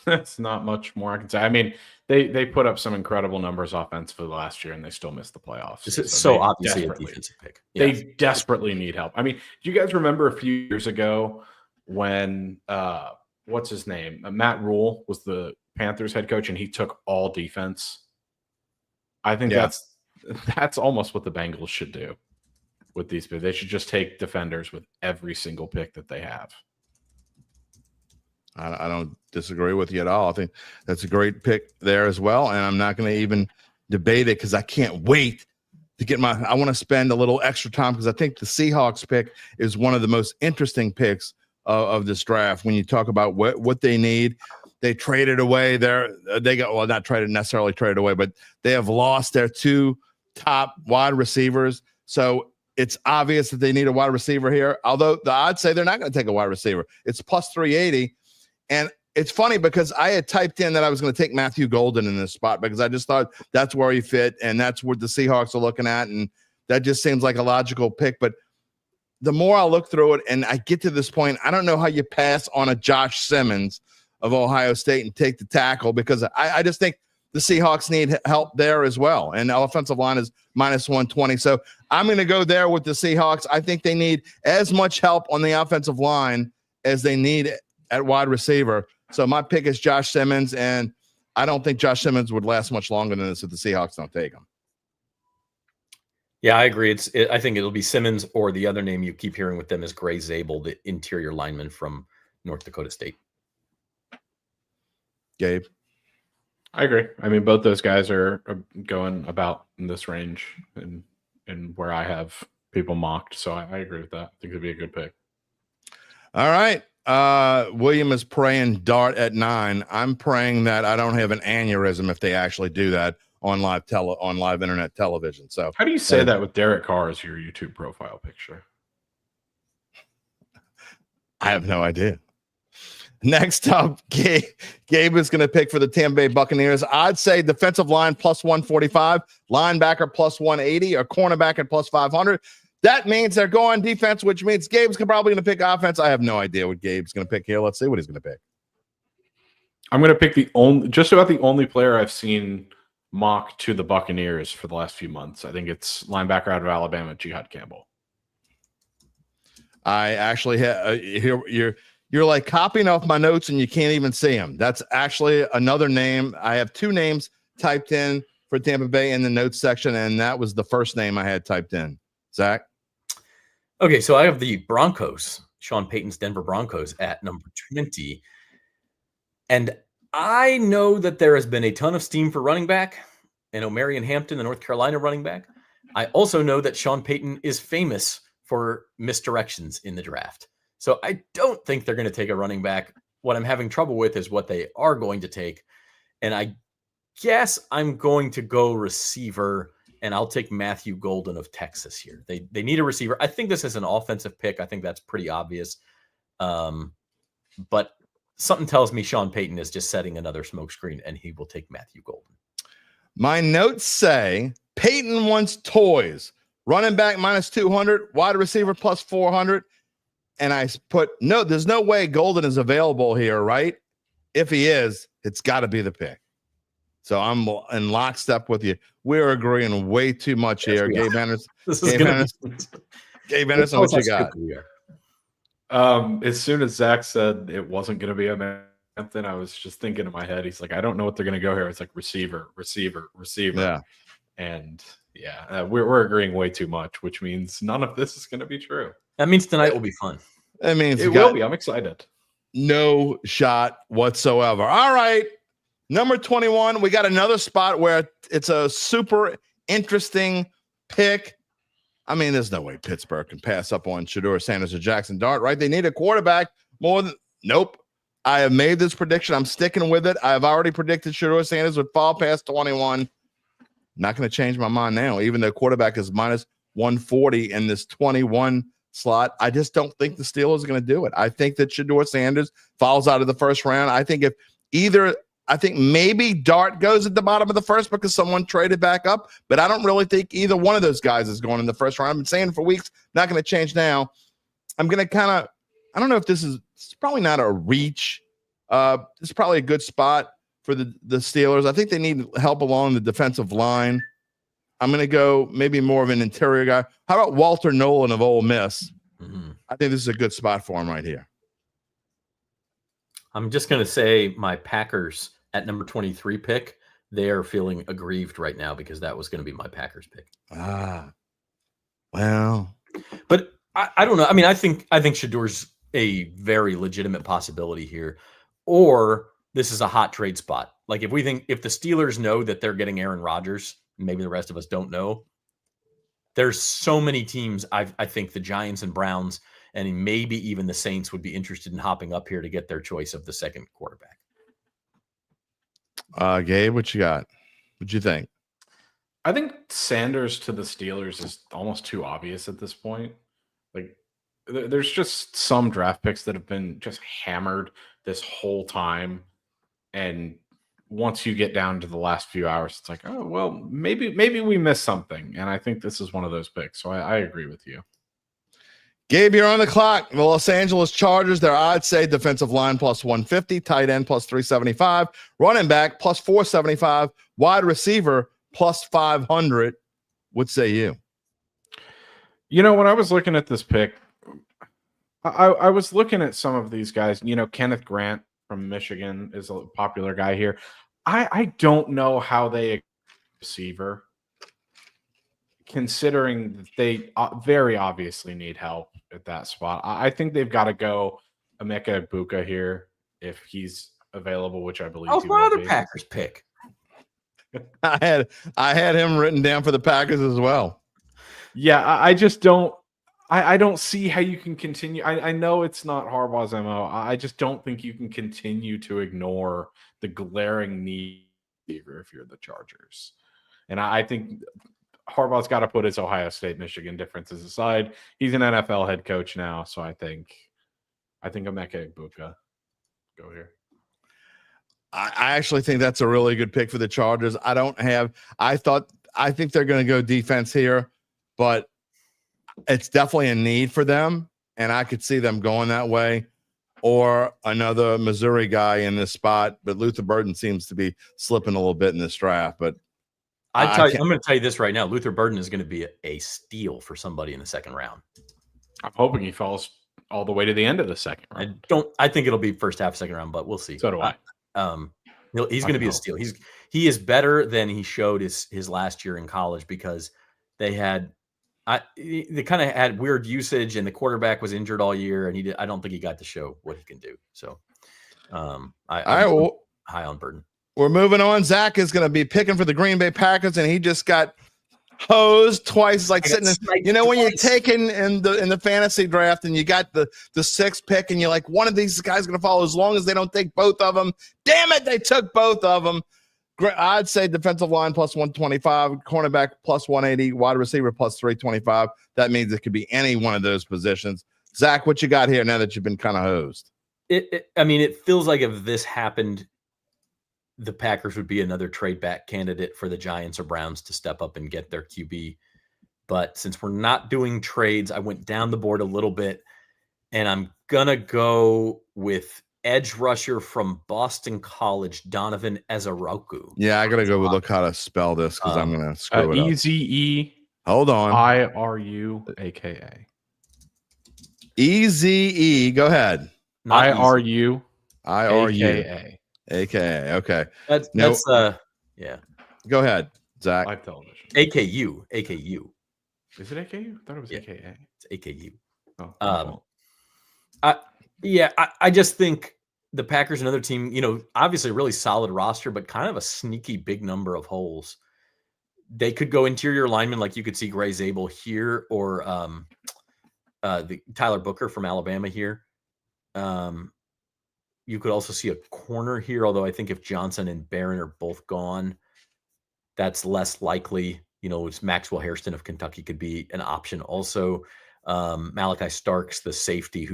That's not much more I can say. I mean, they put up some incredible numbers offensively last year, and they still missed the playoffs. This is so obviously a defensive pick. They desperately need help. I mean, do you guys remember a few years ago when what's his name? Matt Rule was the Panthers head coach, and he took all defense. I think that's almost what the Bengals should do with these picks. They should just take defenders with every single pick that they have. I don't disagree with you at all. I think that's a great pick there as well. And I'm not going to even debate it because I can't wait to get I want to spend a little extra time because I think the Seahawks pick is one of the most interesting picks of this draft. When you talk about what they need, they traded away not necessarily traded away, but they have lost their 2 top wide receivers. So it's obvious that they need a wide receiver here. Although the odds say they're not going to take a wide receiver. It's plus 380. And it's funny because I had typed in that I was going to take Matthew Golden in this spot because I just thought that's where he fit and that's what the Seahawks are looking at. And that just seems like a logical pick. But the more I look through it and I get to this point, I don't know how you pass on a Josh Simmons of Ohio State and take the tackle because I just think the Seahawks need help there as well. And the offensive line is minus 120. So I'm going to go there with the Seahawks. I think they need as much help on the offensive line as they need at wide receiver. So my pick is Josh Simmons, and I don't think Josh Simmons would last much longer than this if the Seahawks don't take him. Yeah, I agree. I think it'll be Simmons, or the other name you keep hearing with them is Gray Zabel, the interior lineman from North Dakota State. Gabe? I agree. I mean, both those guys are going about in this range and where I have people mocked. So I agree with that. I think it'd be a good pick. All right. William is praying dart at 9. I'm praying that I don't have an aneurysm if they actually do that on live internet television. So how do you say that with Derek Carr as your YouTube profile picture? I have no idea. Next up, Gabe is going to pick for the Tampa Bay Buccaneers. I'd say defensive line plus 145, linebacker plus 180, or cornerback at plus 500. That means they're going defense, which means Gabe's probably going to pick offense. I have no idea what Gabe's going to pick here. Let's see what he's going to pick. I'm going to pick just about the only player I've seen mocked to the Buccaneers for the last few months. I think it's linebacker out of Alabama, Jihad Campbell. I actually have you're like copying off my notes and you can't even see him. That's actually another name. I have 2 names typed in for Tampa Bay in the notes section, and that was the first name I had typed in. Zach? Okay, so I have the Broncos, Sean Payton's Denver Broncos at number 20. And I know that there has been a ton of steam for running back. I know Marion Hampton, the North Carolina running back. I also know that Sean Payton is famous for misdirections in the draft. So I don't think they're going to take a running back. What I'm having trouble with is what they are going to take. And I guess I'm going to go receiver, and I'll take Matthew Golden of Texas here. They need a receiver. I think this is an offensive pick. I think that's pretty obvious. But something tells me Sean Payton is just setting another smokescreen, and he will take Matthew Golden. My notes say Payton wants toys. Running back minus 200, wide receiver plus 400. And I put, no, there's no way Golden is available here, right? If he is, it's got to be the pick. So I'm in lockstep with you. We're agreeing way too much here. Gabe Anderson. Gabe Anderson, what you got? As soon as Zach said it wasn't going to be a Hampton, I was just thinking in my head, he's like, I don't know what they're going to go here. It's like receiver. Yeah. And we're agreeing way too much, which means none of this is going to be true. That means tonight will be fun. That means it will be. I'm excited. No shot whatsoever. All right. Number 21, we got another spot where it's a super interesting pick. I mean, there's no way Pittsburgh can pass up on Shedeur Sanders or Jackson Dart, right? They need a quarterback more than – nope. I have made this prediction. I'm sticking with it. I've already predicted Shedeur Sanders would fall past 21. Not going to change my mind now, even though quarterback is minus 140 in this 21 slot. I just don't think the Steelers are going to do it. I think that Shedeur Sanders falls out of the first round. I think maybe Dart goes at the bottom of the first because someone traded back up, but I don't really think either one of those guys is going in the first round. I've been saying for weeks, not going to change now. I'm going to I don't know if it's probably not a reach. It's probably a good spot for the Steelers. I think they need help along the defensive line. I'm going to go maybe more of an interior guy. How about Walter Nolan of Ole Miss? Mm-hmm. I think this is a good spot for him right here. I'm just going to say my Packers at number 23 pick, they are feeling aggrieved right now because that was going to be my Packers pick. Well. But I don't know. I mean, I think Shedeur's a very legitimate possibility here. Or this is a hot trade spot. Like if the Steelers know that they're getting Aaron Rodgers, maybe the rest of us don't know. There's so many teams. I think the Giants and Browns and maybe even the Saints would be interested in hopping up here to get their choice of the second quarterback. Gabe, what you got? What'd you think? I think Sanders to the Steelers is almost too obvious at this point. Like, there's just some draft picks that have been just hammered this whole time, and once you get down to the last few hours, it's like, oh well, maybe we missed something, and I think this is one of those picks. So I agree with you. Gabe, you're on the clock. The Los Angeles Chargers, their odds say defensive line plus 150, tight end plus 375, running back plus 475, wide receiver plus 500. What say you? You know, when I was looking at this pick, I was looking at some of these guys. You know, Kenneth Grant from Michigan is a popular guy here. I don't know how they receiver, considering that they very obviously need help at that spot. I think they've got to go Emeka Egbuka here if he's available, which I believe. That was my other Packers pick. I had him written down for the Packers as well. Yeah, I just don't. I don't see how you can continue. I know it's not Harbaugh's MO. I just don't think you can continue to ignore the glaring need if you're the Chargers. And I think Harbaugh's got to put his Ohio State, Michigan differences aside. He's an NFL head coach now, so I think Emeka Egbuka go here. I actually think that's a really good pick for the Chargers. I think they're going to go defense here, but it's definitely a need for them, and I could see them going that way, or another Missouri guy in this spot. But Luther Burden seems to be slipping a little bit in this draft. But I'm going to tell you this right now: Luther Burden is going to be a steal for somebody in the second round. I'm hoping he falls all the way to the end of the second round. I think it'll be first half, second round, but we'll see. So do I. He's going to be a steal. He is better than he showed his last year in college because they kind of had weird usage and the quarterback was injured all year and I don't think he got to show what he can do. So I'm high on Burden. We're moving on. Zach is going to be picking for the Green Bay Packers, and he just got hosed twice. Like sitting when you're taking in the fantasy draft and you got the sixth pick and you're like, one of these guys is going to fall as long as they don't take both of them. Damn it, they took both of them. I'd say defensive line plus 125, cornerback plus 180, wide receiver plus 325. That means it could be any one of those positions. Zach, what you got here now that you've been kind of hosed? It feels like if this happened, the Packers would be another trade back candidate for the Giants or Browns to step up and get their QB. But since we're not doing trades, I went down the board a little bit, and I'm going to go with edge rusher from Boston College, Donovan Ezeroku. Yeah, I got to go look how to spell this because I'm going to screw it up. EZE. Hold on. IRU, AKA. EZE. Go ahead. IRU, AKA. Okay. That's yeah. Go ahead, Zach. Live television. AKU. Is it AKU? I thought it was AKA. It's AKU. Oh. I just think the Packers, another team, obviously a really solid roster, but kind of a sneaky big number of holes. They could go interior linemen, like you could see Gray Zabel here, or the Tyler Booker from Alabama here. You could also see a corner here, although I think if Johnson and Barron are both gone, that's less likely. It's Maxwell Hairston of Kentucky could be an option. Also, Malachi Starks, the safety,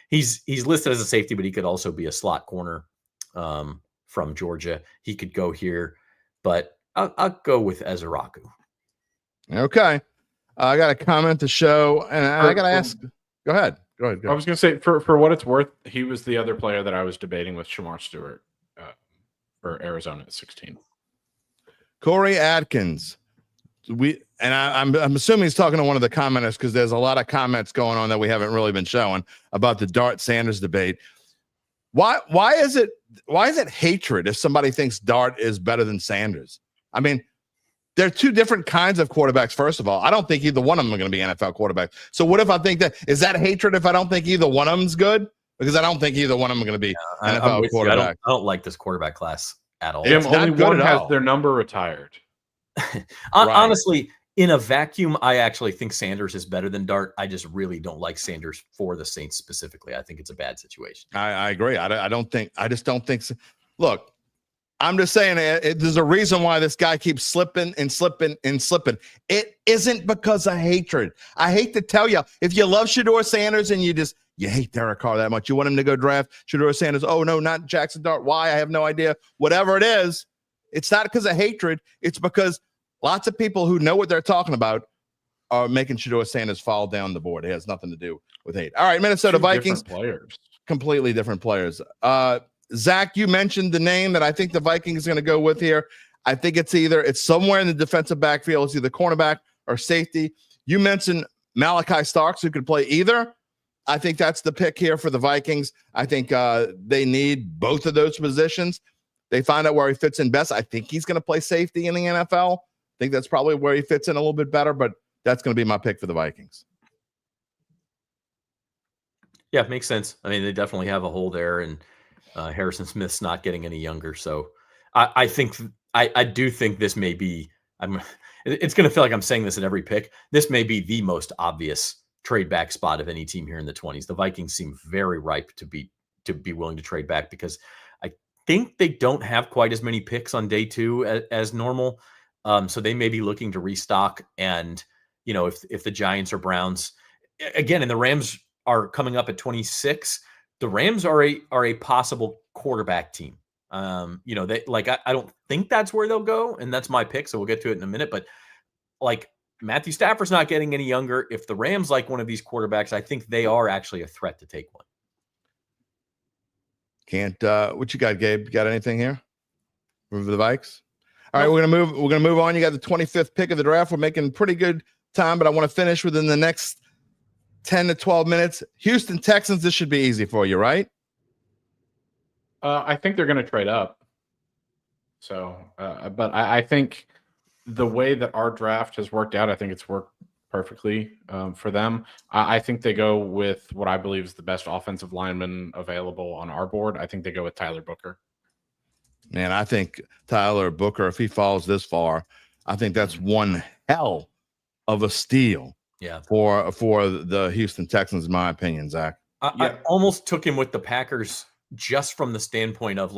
he's listed as a safety, but he could also be a slot corner from Georgia. He could go here, but I'll go with Ezeraku. Okay. I got a comment to show, and I got to ask. Go ahead. I was going to say, for what it's worth, he was the other player that I was debating with Shamar Stewart for Arizona at 16. Corey Atkins. I'm assuming he's talking to one of the commenters because there's a lot of comments going on that we haven't really been showing about the Dart Sanders debate. Why is it hatred if somebody thinks Dart is better than Sanders? I mean, they're two different kinds of quarterbacks. First of all, I don't think either one of them are going to be NFL quarterbacks. So what if I think that is that hatred if I don't think either one of them's good? Because I don't think either one of them are going to be NFL quarterback. I don't like this quarterback class at all. Only one has their number retired. Honestly, in a vacuum, I actually think Sanders is better than Dart. I just really don't like Sanders for the Saints specifically. I think it's a bad situation. I agree. I just don't think so. Look, I'm just saying there's a reason why this guy keeps slipping and slipping and slipping. It isn't because of hatred. I hate to tell you, if you love Shedeur Sanders and you hate Derek Carr that much, you want him to go draft Shedeur Sanders. Oh, no, not Jackson Dart. Why? I have no idea. Whatever it is, it's not because of hatred. It's because lots of people who know what they're talking about are making Shedeur Sanders fall down the board. It has nothing to do with hate. All right, Minnesota Vikings. Completely different players. Zach, you mentioned the name that I think the Vikings are going to go with here. I think it's somewhere in the defensive backfield. It's either cornerback or safety. You mentioned Malachi Starks, who could play either. I think that's the pick here for the Vikings. I think they need both of those positions. They find out where he fits in best. I think he's going to play safety in the NFL. I think that's probably where he fits in a little bit better, but that's going to be my pick for the Vikings. Yeah, makes sense. I mean, they definitely have a hole there, and Harrison Smith's not getting any younger. So I do think this may be, it's going to feel like I'm saying this at every pick. This may be the most obvious trade back spot of any team here in the 20s. The Vikings seem very ripe to be willing to trade back because I think they don't have quite as many picks on day 2 as normal. So they may be looking to restock. And, if the Giants or Browns, again, and the Rams are coming up at 26, the Rams are a possible quarterback team. I don't think that's where they'll go, and that's my pick. So we'll get to it in a minute. But Matthew Stafford's not getting any younger. If the Rams like one of these quarterbacks, I think they are actually a threat to take one. What you got, Gabe? You got anything here? Move the Vikes. All right, we're gonna move on. You got the 25th pick of the draft. We're making pretty good time, but I want to finish within the next 10 to 12 minutes. Houston Texans, this should be easy for you, right? I think they're going to trade up. So, but I think the way that our draft has worked out, I think it's worked perfectly for them. I think they go with what I believe is the best offensive lineman available on our board. I think they go with Tyler Booker. Man, I think Tyler Booker, if he falls this far, I think that's one hell of a steal. Yeah, for the Houston Texans, in my opinion, Zach. I almost took him with the Packers just from the standpoint of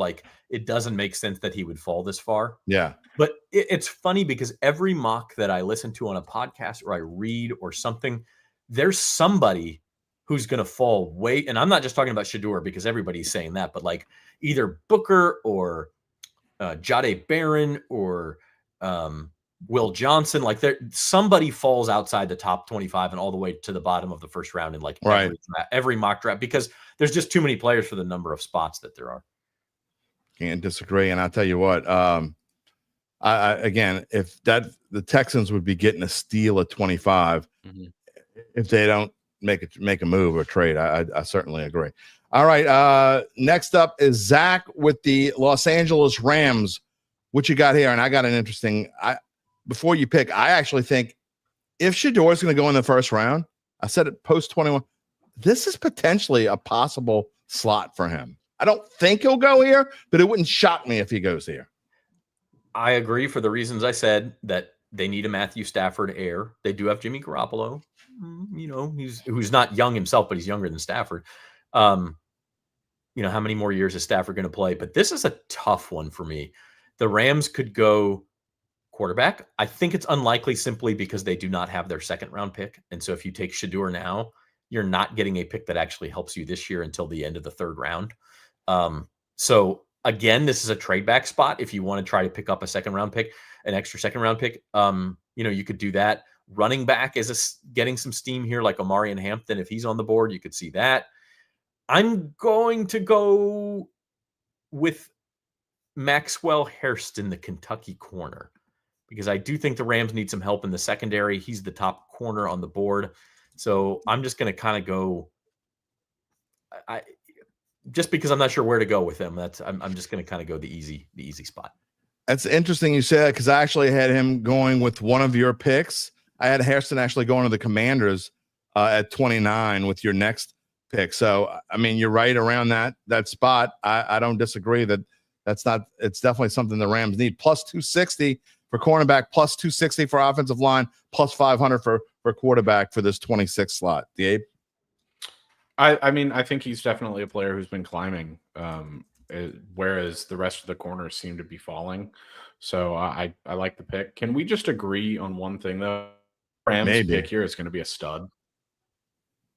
it doesn't make sense that he would fall this far. Yeah. But it's funny because every mock that I listen to on a podcast or I read or something, there's somebody who's going to fall way. And I'm not just talking about Shedeur because everybody's saying that, but either Booker or Jahdae Barron or Will Johnson, somebody falls outside the top 25 and all the way to the bottom of the first round in every mock draft because there's just too many players for the number of spots that there are. Can't disagree. And I'll tell you what, again, if the Texans would be getting a steal at 25 if they don't make a move or trade. I certainly agree. All right. Next up is Zach with the Los Angeles Rams. What you got here? And I got an interesting, before you pick, I actually think if Shedeur is going to go in the first round, I said it post 21, this is potentially a possible slot for him. I don't think he'll go here, but it wouldn't shock me if he goes here. I agree for the reasons I said that they need a Matthew Stafford heir. They do have Jimmy Garoppolo, who's not young himself, but he's younger than Stafford. How many more years is Stafford going to play? But this is a tough one for me. The Rams could go quarterback. I think it's unlikely simply because they do not have their second round pick. And so if you take Shedeur now, you're not getting a pick that actually helps you this year until the end of the third round. So again, this is a trade back spot. If you want to try to pick up a second round pick, an extra second round pick, you could do that. Running back is getting some steam here, like Omarion Hampton. If he's on the board, you could see that. I'm going to go with Maxwell Hairston, the Kentucky corner, because I do think the Rams need some help in the secondary. He's the top corner on the board. So I'm just going to kind of go. Just because I'm not sure where to go with him, I'm just going to kind of go the easy spot. That's interesting you said, because I actually had him going with one of your picks. I had Hairston actually going to the Commanders at 29 with your next pick. So, I mean, you're right around that spot. I don't disagree it's definitely something the Rams need. Plus 260 for cornerback, plus 260 for offensive line, plus 500 for quarterback for this 26 slot. Gabe? I mean, I think he's definitely a player who's been climbing, whereas the rest of the corners seem to be falling. So I like the pick. Can we just agree on one thing, though? Rams pick here is going to be a stud.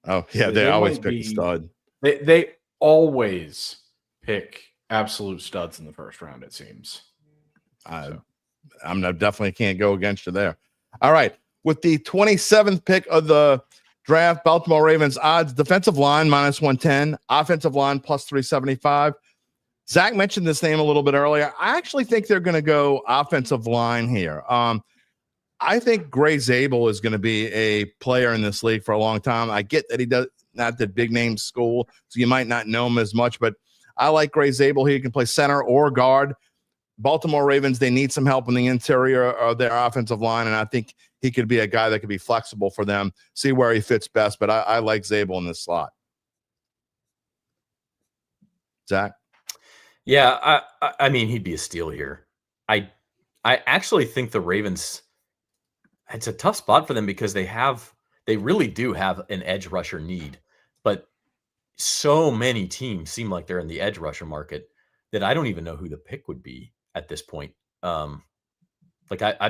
Oh, yeah, they always pick a stud. They always pick absolute studs in the first round, it seems. I'm definitely can't go against you there. All right. With the 27th pick of the draft, Baltimore Ravens odds, defensive line minus 110, offensive line plus 375. Zach mentioned this name a little bit earlier. I actually think they're going to go offensive line here. I think Gray Zabel is going to be a player in this league for a long time. I get that he does not the big name school, so you might not know him as much, but I like Gray Zabel. He can play center or guard. Baltimore Ravens, they need some help in the interior of their offensive line, and I think he could be a guy that could be flexible for them, see where he fits best, but I like Zabel in this slot. Zach? Yeah, I mean, he'd be a steal here. I actually think the Ravens, it's a tough spot for them because they really do have an edge rusher need, but so many teams seem like they're in the edge rusher market that I don't even know who the pick would be at this point. I'm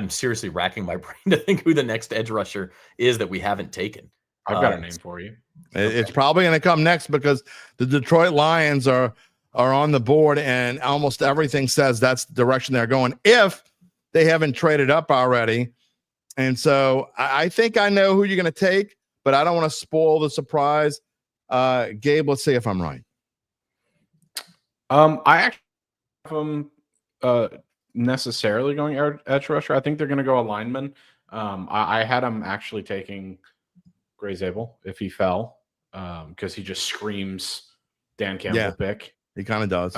seriously racking my brain to think who the next edge rusher is that we haven't taken. I've got a name for you. It's probably going to come next because the Detroit Lions are on the board, and almost everything says that's the direction they're going if they haven't traded up already. And so I think I know who you're going to take, but I don't want to spoil the surprise. Gabe, let's see if I'm right. I actually have them necessarily going edge rusher. I think they're going to go a lineman. I had him actually taking Gray Zabel if he fell, because he just screams Dan Campbell pick. He kind of does.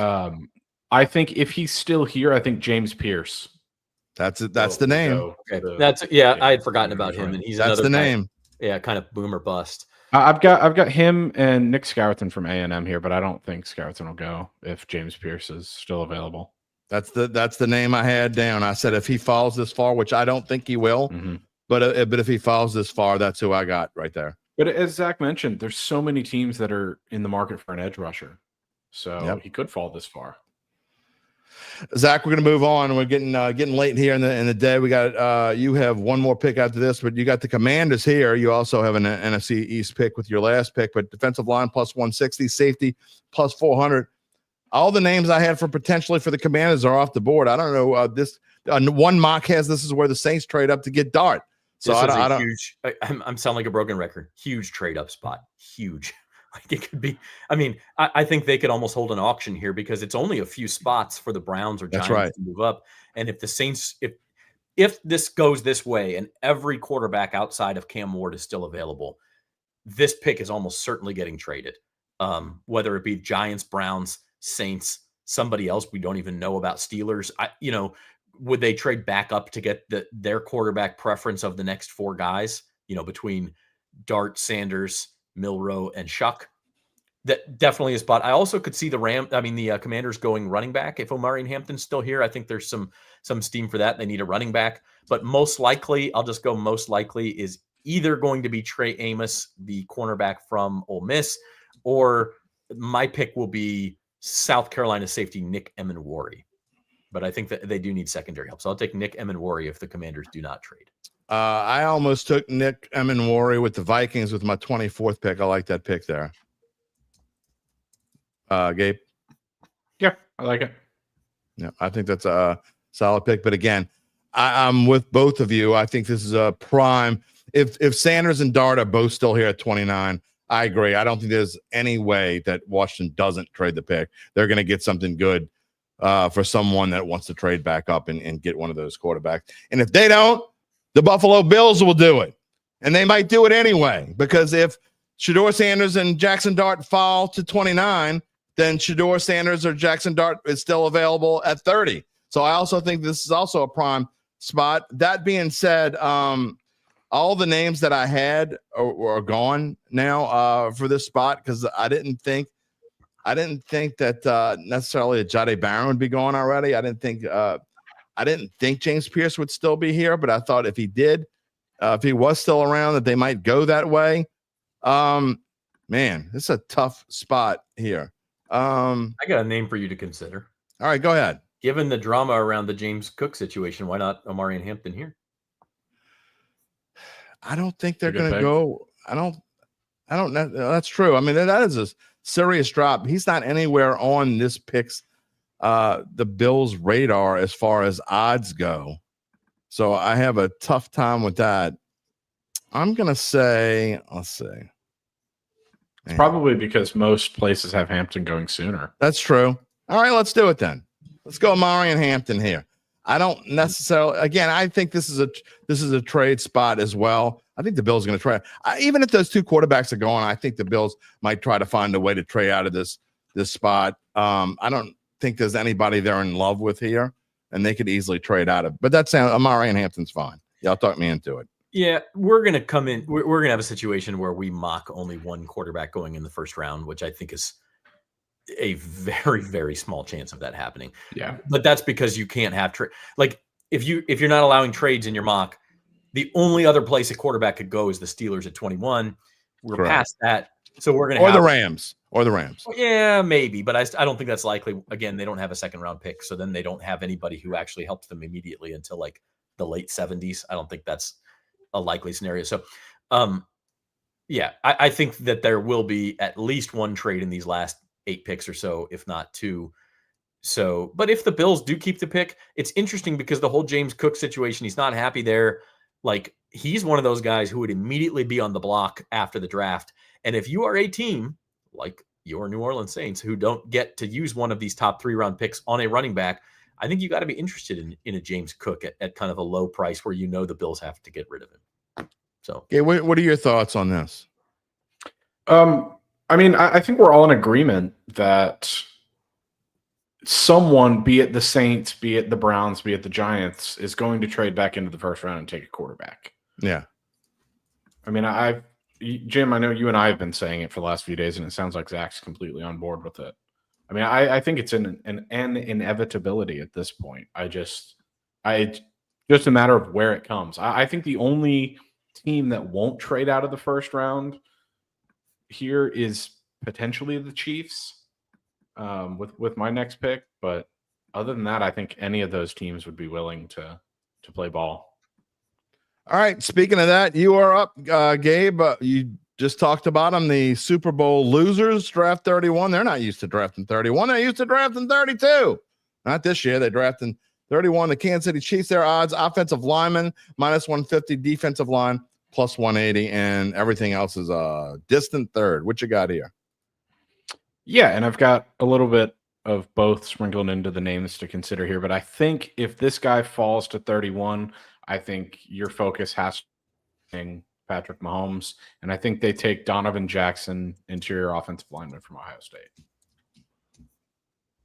I think if he's still here, I think James Pierce. That's it. That's the name. I had forgotten about him, and he's that's another the guy, name. Yeah, kind of boom or bust. I've got him and Nick Skouerton from A&M here, but I don't think Skouerton will go if James Pierce is still available. That's the name I had down. I said if he falls this far, which I don't think he will, but if he falls this far, that's who I got right there. But as Zach mentioned, there's so many teams that are in the market for an edge rusher, so he could fall this far. Zach, we're going to move on. We're getting late here in the day. We got you have one more pick after this, but you got the Commanders here. You also have an NFC East pick with your last pick, but defensive line plus 160, safety plus 400. All the names I had for potentially for the Commanders are off the board. I don't know. This one mock has this is where the Saints trade up to get Dart. So I don't. Huge. I'm sounding like a broken record. Huge trade up spot. Huge. Like it could be. I mean, I think they could almost hold an auction here because it's only a few spots for the Browns or Giants to move up. And if the Saints, if this goes this way and every quarterback outside of Cam Ward is still available, this pick is almost certainly getting traded. Whether it be Giants, Browns, Saints, somebody else we don't even know about, Steelers. Would they trade back up to get their quarterback preference of the next four guys? Between Dart, Sanders, Milroe, and Shuck. That definitely is spot. I also could see the Commanders going running back. If Omarion Hampton's still here, I think there's some steam for that. They need a running back, but most likely, I'll just go most likely is either going to be Trey Amos, the cornerback from Ole Miss, or my pick will be South Carolina safety Nick Emenwari. but I think that they do need secondary help. So I'll take Nick Emenwari if the Commanders do not trade. I almost took Nick Emenwari with the Vikings with my 24th pick. I like that pick there. Gabe? Yeah, I like it. Yeah, I think that's a solid pick. But again, I'm with both of you. I think this is a prime. If Sanders and Dart are both still here at 29, I agree. I don't think there's any way that Washington doesn't trade the pick. They're going to get something good for someone that wants to trade back up and get one of those quarterbacks. And if they don't, the Buffalo Bills will do it. And they might do it anyway, because if Shedeur Sanders and Jackson Dart fall to 29, then Shedeur Sanders or Jackson Dart is still available at 30. So I also think this is also a prime spot. That being said, all the names that I had are gone now for this spot, because I didn't think that necessarily a Jahdae Barron would be gone already. I didn't think James Pierce would still be here, but I thought if he did, if he was still around, that they might go that way. Man, this is a tough spot here. I got a name for you to consider. All right, go ahead. Given the drama around the James Cook situation, why not Omarion Hampton here? I don't think they're going to go. I don't know. That's true. I mean, that is a serious drop. He's not anywhere on this pick's the Bills' radar as far as odds go. So I have a tough time with that. I'm going to say, let's see. It's probably because most places have Hampton going sooner. That's true. All right, let's do it then. Let's go Omarion Hampton here. I don't necessarily. Again, I think this is a trade spot as well. I think the Bills are going to try. Even if those two quarterbacks are going, I think the Bills might try to find a way to trade out of this spot. I don't think there's anybody they're in love with here, and they could easily trade out of. But that sounds Omarion Hampton's fine. Y'all talk me into it. Yeah, we're going to come in. We're going to have a situation where we mock only one quarterback going in the first round, which I think is a very, very small chance of that happening. Yeah, but that's because you can't have like if you're not allowing trades in your mock, the only other place a quarterback could go is the Steelers at 21. We're Correct. past that, so we're going to or the Rams. Yeah, maybe, but I don't think that's likely. Again, they don't have a second round pick, so then they don't have anybody who actually helps them immediately until like the late 70s. I don't think that's a likely scenario. So, yeah, I think that there will be at least one trade in these last 8 picks or so, if not 2. So, but if the Bills do keep the pick, it's interesting because the whole James Cook situation, he's not happy there. Like, he's one of those guys who would immediately be on the block after the draft. And if you are a team like your New Orleans Saints who don't get to use one of these top 3 round picks on a running back, I think you got to be interested in a James Cook at kind of a low price where the Bills have to get rid of him. So, okay, what are your thoughts on this? I mean, I think we're all in agreement that someone, be it the Saints, be it the Browns, be it the Giants, is going to trade back into the first round and take a quarterback. Yeah. I mean, Jim, I know you and I have been saying it for the last few days, and it sounds like Zach's completely on board with it. I mean, I think it's an inevitability at this point. Just a matter of where it comes. I think the only team that won't trade out of the first round here is potentially the Chiefs with my next pick. But other than that, I think any of those teams would be willing to play ball. All right. Speaking of that, you are up, Gabe. You just talked about them. The Super Bowl losers draft 31. They're not used to drafting 31. They're used to drafting 32. Not this year. They're drafting 31. The Kansas City Chiefs, their odds, offensive lineman, -150, defensive line, +180, and everything else is a distant third. What you got here? Yeah, and I've got a little bit of both sprinkled into the names to consider here. But I think if this guy falls to 31, I think your focus has to be Patrick Mahomes, and I think they take Donovan Jackson, interior offensive lineman from Ohio State.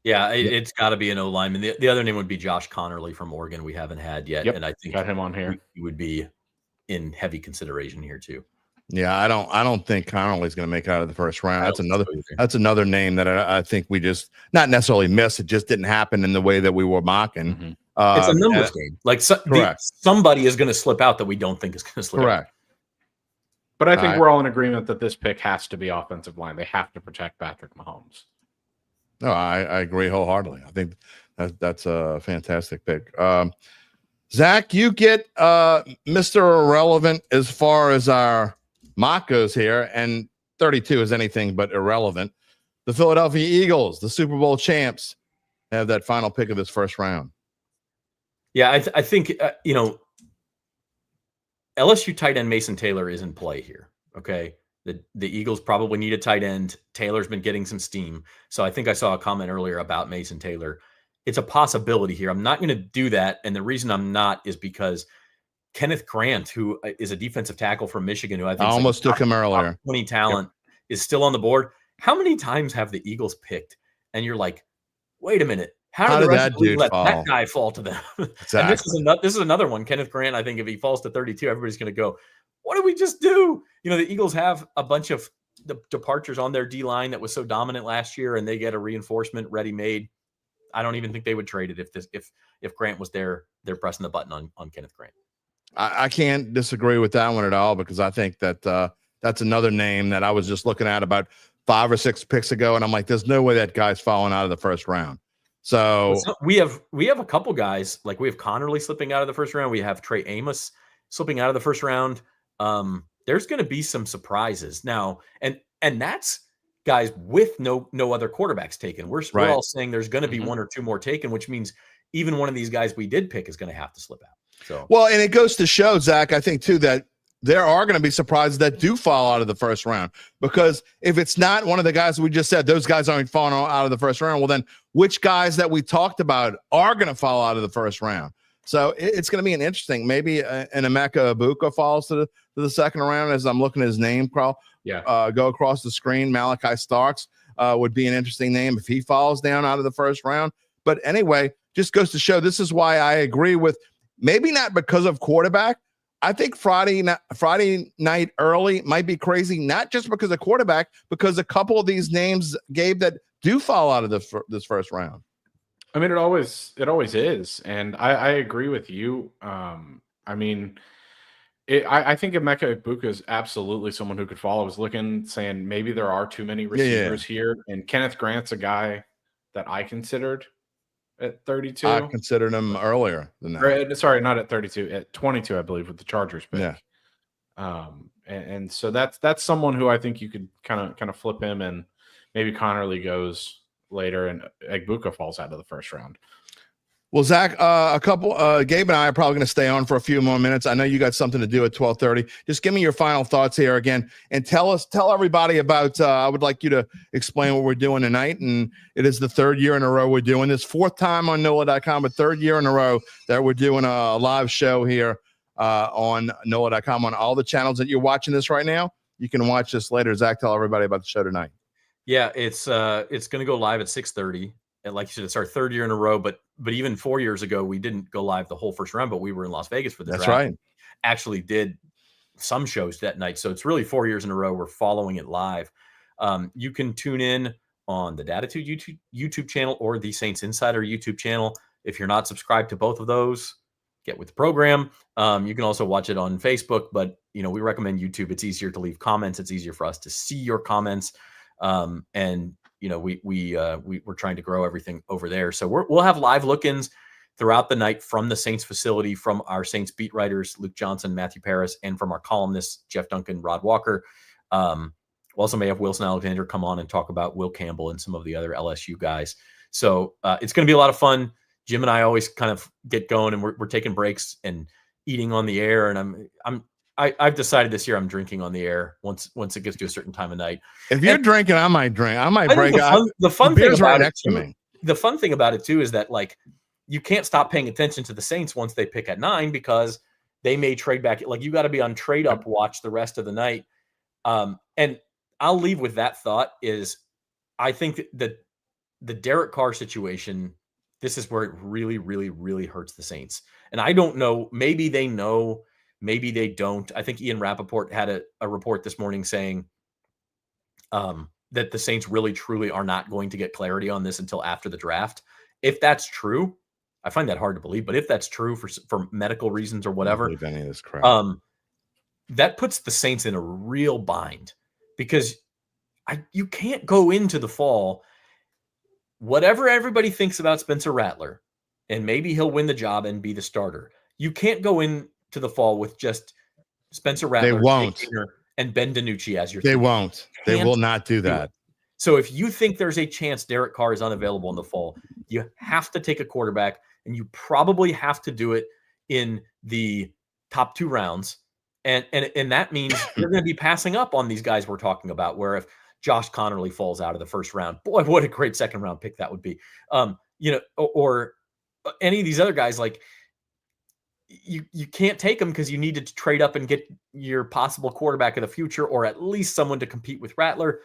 Yeah, it's got to be an O lineman. The other name would be Josh Connerly from Oregon. We haven't had yet, and I think got him on here. He would be in heavy consideration here too. Yeah, I don't think Connerly's going to make it out of the first round. That's another name that I think we just not necessarily missed. It just didn't happen in the way that we were mocking. Mm-hmm. It's a numbers game. Like somebody is going to slip out that we don't think is going to slip out. But I think we're all in agreement that this pick has to be offensive line. They have to protect Patrick Mahomes. No, I agree wholeheartedly. I think that's a fantastic pick. Zach, you get Mr. Irrelevant as far as our mock goes here, and 32 is anything but irrelevant. The Philadelphia Eagles, the Super Bowl champs, have that final pick of this first round. Yeah, I think, LSU tight end Mason Taylor is in play here. Okay. The Eagles probably need a tight end. Taylor's been getting some steam. So I think I saw a comment earlier about Mason Taylor. It's a possibility here. I'm not going to do that. And the reason I'm not is because Kenneth Grant, who is a defensive tackle from Michigan, who I think almost took him earlier, 20 talent, is still on the board. How many times have the Eagles picked? And you're like, wait a minute. How did that dude let that guy fall to them? Exactly. And this is another one. Kenneth Grant, I think if he falls to 32, everybody's going to go, what did we just do? The Eagles have a bunch of the departures on their D-line that was so dominant last year, and they get a reinforcement ready-made. I don't even think they would trade it if Grant was there. They're pressing the button on Kenneth Grant. I can't disagree with that one at all, because I think that that's another name that I was just looking at about 5 or 6 picks ago, and I'm like, there's no way that guy's falling out of the first round. So we have a couple guys, like we have Connerly slipping out of the first round. We have Trey Amos slipping out of the first round. There's going to be some surprises now, and that's guys with no other quarterbacks taken. We're all saying there's going to be 1 or 2 more taken, which means even one of these guys we did pick is going to have to slip out. So well, and it goes to show, Zach, I think too, that there are going to be surprises that do fall out of the first round, because if it's not one of the guys we just said, those guys aren't falling out of the first round. Well, then which guys that we talked about are going to fall out of the first round? So it's going to be an interesting, maybe an Emeka Ibuka falls to the second round, as I'm looking at his name go across the screen. Malachi Starks would be an interesting name if he falls down out of the first round. But anyway, just goes to show, this is why I agree with, maybe not because of quarterback. I think Friday night early might be crazy, not just because of quarterback, because a couple of these names, Gabe, that do fall out of this first round. I mean, it always is, and I agree with you. I think Emeka Ibuka is absolutely someone who could fall. I was saying maybe there are too many receivers here, and Kenneth Grant's a guy that I considered at 32. I considered him earlier than that. Sorry, not at 32, at 22, I believe, with the Chargers pick. Yeah. And so that's someone who I think you could kind of flip him, and maybe Connerly goes later and Ibuka falls out of the first round. Well, Zach, Gabe and I are probably going to stay on for a few more minutes. I know you got something to do at 12:30. Just give me your final thoughts here again, and tell everybody about, I would like you to explain what we're doing tonight. And it is the 3rd year in a row we're doing this, 4th time on NOLA.com, but 3rd year in a row that we're doing a live show here on NOLA.com on all the channels that you're watching this right now. You can watch this later. Zach, tell everybody about the show tonight. Yeah, it's going to go live at 6:30. And like you said, it's our 3rd year in a row, but even 4 years ago, we didn't go live the whole first round, but we were in Las Vegas for the draft. That's right. Actually did some shows that night. So it's really 4 years in a row. We're following it live. You can tune in on the Dattitude YouTube channel or the Saints Insider YouTube channel. If you're not subscribed to both of those, get with the program. You can also watch it on Facebook, but we recommend YouTube. It's easier to leave comments. It's easier for us to see your comments. And we're trying to grow everything over there. So we'll have live look-ins throughout the night from the Saints facility, from our Saints beat writers, Luke Johnson, Matthew Paris, and from our columnists, Jeff Duncan, Rod Walker. We'll also may have Wilson Alexander come on and talk about Will Campbell and some of the other LSU guys. So it's going to be a lot of fun. Jim and I always kind of get going, and we're taking breaks and eating on the air. And I've decided this year I'm drinking on the air once it gets to a certain time of night. If you're drinking, I might drink. I might break out. The fun thing about it too, the fun thing about it too is that, like, you can't stop paying attention to the Saints once they pick at 9, because they may trade back. Like, you got to be on trade up watch the rest of the night. And I'll leave with that thought is, I think that the Derek Carr situation, this is where it really, really, really hurts the Saints. And I don't know, maybe they know, maybe they don't. I think Ian Rappaport had a report this morning saying that the Saints really, truly are not going to get clarity on this until after the draft. If that's true, I find that hard to believe, but if that's true for medical reasons or whatever, I don't believe any of this crap. That puts the Saints in a real bind, because you can't go into the fall whatever everybody thinks about Spencer Rattler, and maybe he'll win the job and be the starter, you can't go into the fall with just Spencer Rattler, They won't. Jake Haener, and Ben DiNucci as your They three. won't. They will not do do that. it. So if you think there's a chance Derek Carr is unavailable in the fall, you have to take a quarterback, and you probably have to do it in the top 2 rounds. And that means you're going to be passing up on these guys we're talking about, where if Josh Connerly falls out of the first round, boy, what a great second round pick that would be. Or any of these other guys, like you can't take them because you need to trade up and get your possible quarterback of the future, or at least someone to compete with Rattler.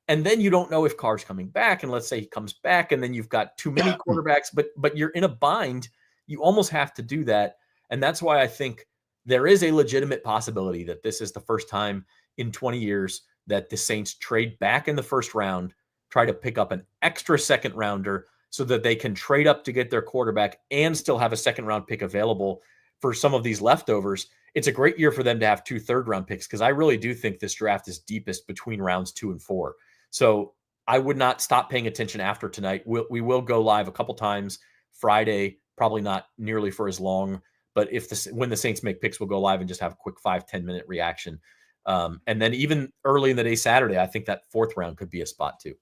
And then you don't know if Carr's coming back. And let's say he comes back, and then you've got too many quarterbacks, but you're in a bind. You almost have to do that. And that's why I think there is a legitimate possibility that this is the first time in 20 years that the Saints trade back in the first round, try to pick up an extra second rounder so that they can trade up to get their quarterback and still have a second round pick available for some of these leftovers. It's a great year for them to have 2 third-round picks, because I really do think this draft is deepest between rounds 2 and 4. So I would not stop paying attention after tonight. We will go live a couple times Friday, probably not nearly for as long, but when the Saints make picks, we'll go live and just have a quick 5-10 minute reaction. And then even early in the day Saturday, I think that 4th round could be a spot too.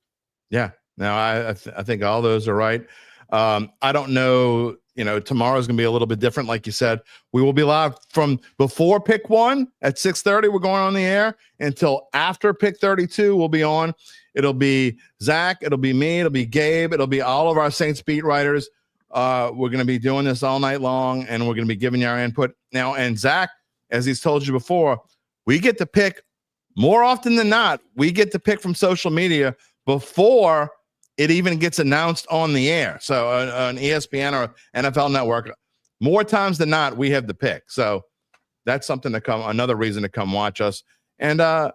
Yeah. No, I think all those are right. I don't know. Tomorrow's going to be a little bit different. Like you said, we will be live from before pick 1 at 6:30. We're going on the air until after pick 32. We'll be on. It'll be Zach. It'll be me. It'll be Gabe. It'll be all of our Saints beat writers. We're going to be doing this all night long, and we're going to be giving you our input now. And Zach, as he's told you before, we get to pick more often than not. We get to pick from social media before it even gets announced on the air. So on ESPN or NFL Network, more times than not, we have the pick. So that's something to come, another reason to come watch us. And the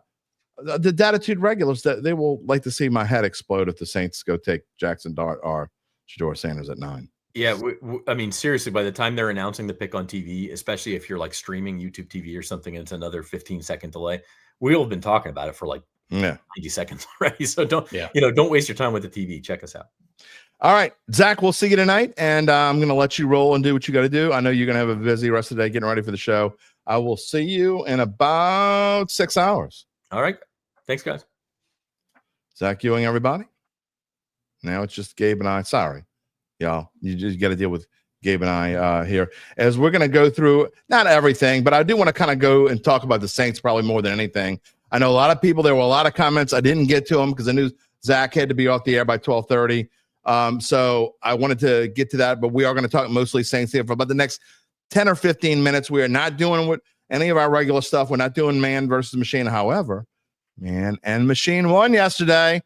Dattitude regulars, that they will like to see my head explode if the Saints go take Jackson Dart or Shedeur Sanders at 9. Yeah, I mean, seriously, by the time they're announcing the pick on TV, especially if you're like streaming YouTube TV or something, and it's another 15-second delay, we'll have been talking about it for like 90 seconds already. So don't waste your time with the TV. Check us out. All right, Zach, we'll see you tonight, and I'm going to let you roll and do what you got to do. I know you're going to have a busy rest of the day getting ready for the show. I will see you in about 6 hours. All right. Thanks, guys. Zach Ewing, everybody. Now it's just Gabe and I. Sorry, y'all. You just got to deal with Gabe and I here. As we're going to go through, not everything, but I do want to kind of go and talk about the Saints probably more than anything. I know a lot of people, there were a lot of comments. I didn't get to them because I knew Zach had to be off the air by 12:30. So I wanted to get to that, but we are going to talk mostly Saints here for about the next 10 or 15 minutes. We are not doing with any of our regular stuff. We're not doing man versus machine. However, man and machine won yesterday.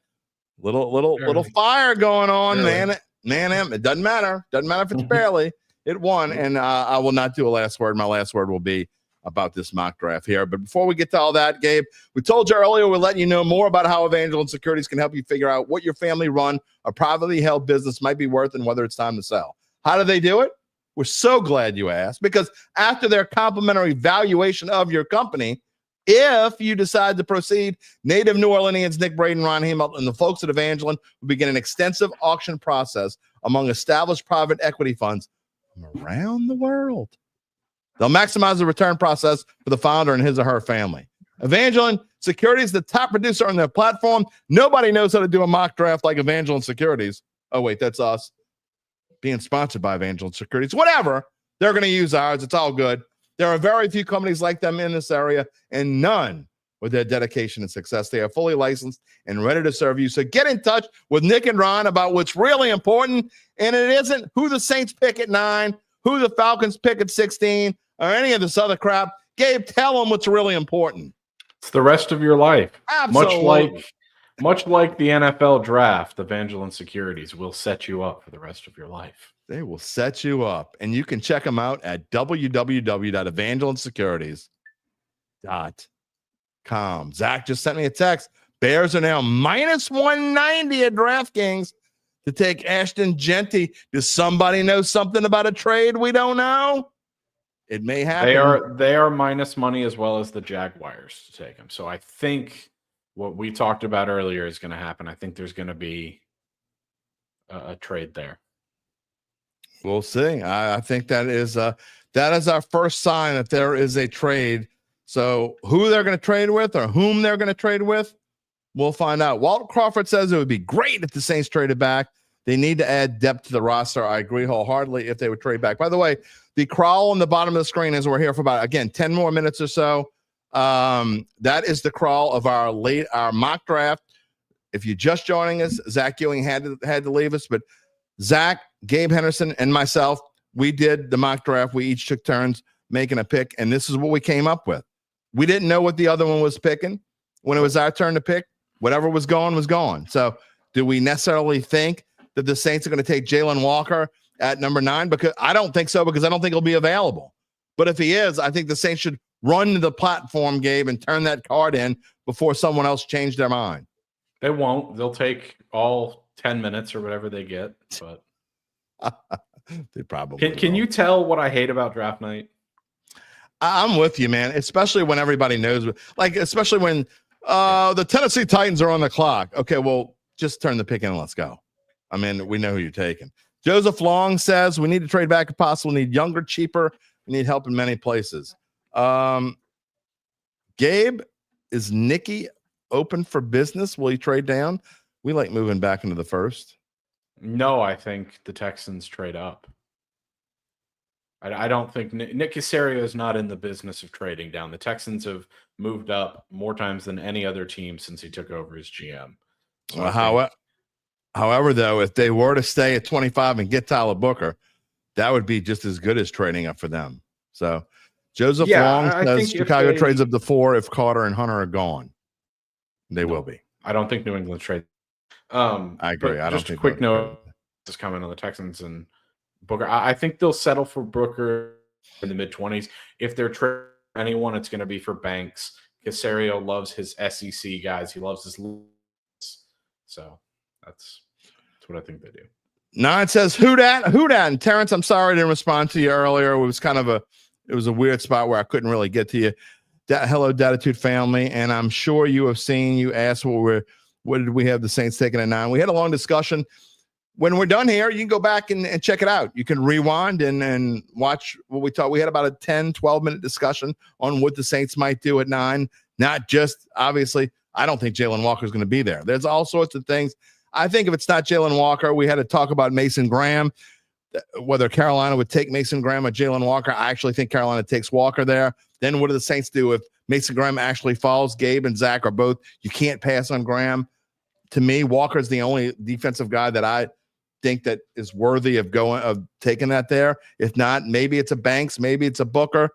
Little fire going on, barely. Man, it doesn't matter. Doesn't matter if it's barely. It won, and I will not do a last word. My last word will be about this mock draft here. But before we get to all that, Gabe, we told you earlier we're letting you know more about how Evangeline Securities can help you figure out what your family-run or privately held business might be worth and whether it's time to sell. How do they do it? We're so glad you asked, because after their complimentary valuation of your company, if you decide to proceed, native New Orleanians Nick Braden, Ron Hamilton, and the folks at Evangeline will begin an extensive auction process among established private equity funds from around the world. They'll maximize the return process for the founder and his or her family. Evangeline Securities, the top producer on their platform. Nobody knows how to do a mock draft like Evangeline Securities. Oh, wait, that's us being sponsored by Evangeline Securities. Whatever. They're going to use ours. It's all good. There are very few companies like them in this area, and none with their dedication and success. They are fully licensed and ready to serve you. So get in touch with Nick and Ron about what's really important, and it isn't who the Saints pick at 9, who the Falcons pick at 16, or any of this other crap. Gabe, tell them what's really important. It's the rest of your life. Absolutely. Much like the NFL draft, Evangeline Securities will set you up for the rest of your life. They will set you up, and you can check them out at www.evangelinesecurities.com. Zach just sent me a text. Bears are now minus 190 at DraftKings to take Ashton Genty. Does somebody know something about a trade we don't know? It may happen. They are minus money as well as the Jaguars to take him. So I think what we talked about earlier is going to happen. I think there's going to be a trade there. We'll see. I think that is our first sign that there is a trade. So who they're going to trade with or whom they're going to trade with, we'll find out. Walt Crawford says it would be great if the Saints traded back. They need to add depth to the roster. I agree wholeheartedly if they would trade back. By the way, the crawl on the bottom of the screen as we're here for about, again, 10 more minutes or so. That is the crawl of our mock draft. If you're just joining us, Zach Ewing had to leave us, but Zach, Gabe Henderson, and myself, we did the mock draft. We each took turns making a pick, and this is what we came up with. We didn't know what the other one was picking. When it was our turn to pick, whatever was gone was gone. So do we necessarily think that the Saints are going to take Jalen Walker at number 9? Because I don't think so, because I don't think he'll be available. But if he is, I think the Saints should run to the platform, Gabe, and turn that card in before someone else changed their mind. They won't. They'll take all 10 minutes or whatever they get. But they probably can you tell what I hate about draft night? I'm with you, man. Especially when everybody knows, like, especially when the Tennessee Titans are on the clock. Okay, well, just turn the pick in and let's go. I mean, we know who you're taking. Joseph Long says we need to trade back if possible. We need younger, cheaper. We need help in many places. Gabe, is Nicky open for business? Will he trade down? We like moving back into the first. No, I think the Texans trade up. I don't think Nick Caserio is not in the business of trading down. The Texans have moved up more times than any other team since he took over as GM. So however, though, if they were to stay at 25 and get Tyler Booker, that would be just as good as trading up for them. So Joseph Long says Chicago trades up to 4 if Carter and Hunter are gone. They will be. I don't think New England trade. I agree. I don't think. Just a quick note is coming on the Texans and Booker. I think they'll settle for Booker in the mid-20s. If they're trading anyone, it's going to be for Banks. Caserio loves his SEC guys. He loves his. So that's what I think they do. Nine says, who dat? And Terrence, I'm sorry I didn't respond to you earlier. It was a weird spot where I couldn't really get to you. Hello, Dattitude family. And I'm sure you have seen, you asked what did we have the Saints taking at 9? We had a long discussion. When we're done here, you can go back and check it out. You can rewind and watch what we talked. We had about a 10, 12-minute discussion on what the Saints might do at 9. Not just, obviously, I don't think Jalen Walker is going to be there. There's all sorts of things. I think if it's not Jalen Walker, we had to talk about Mason Graham, whether Carolina would take Mason Graham or Jalen Walker. I actually think Carolina takes Walker there. Then what do the Saints do if Mason Graham actually falls? Gabe and Zach are both, you can't pass on Graham. To me, Walker's the only defensive guy that I think that is worthy of taking that there. If not, maybe it's a Banks, maybe it's a Booker,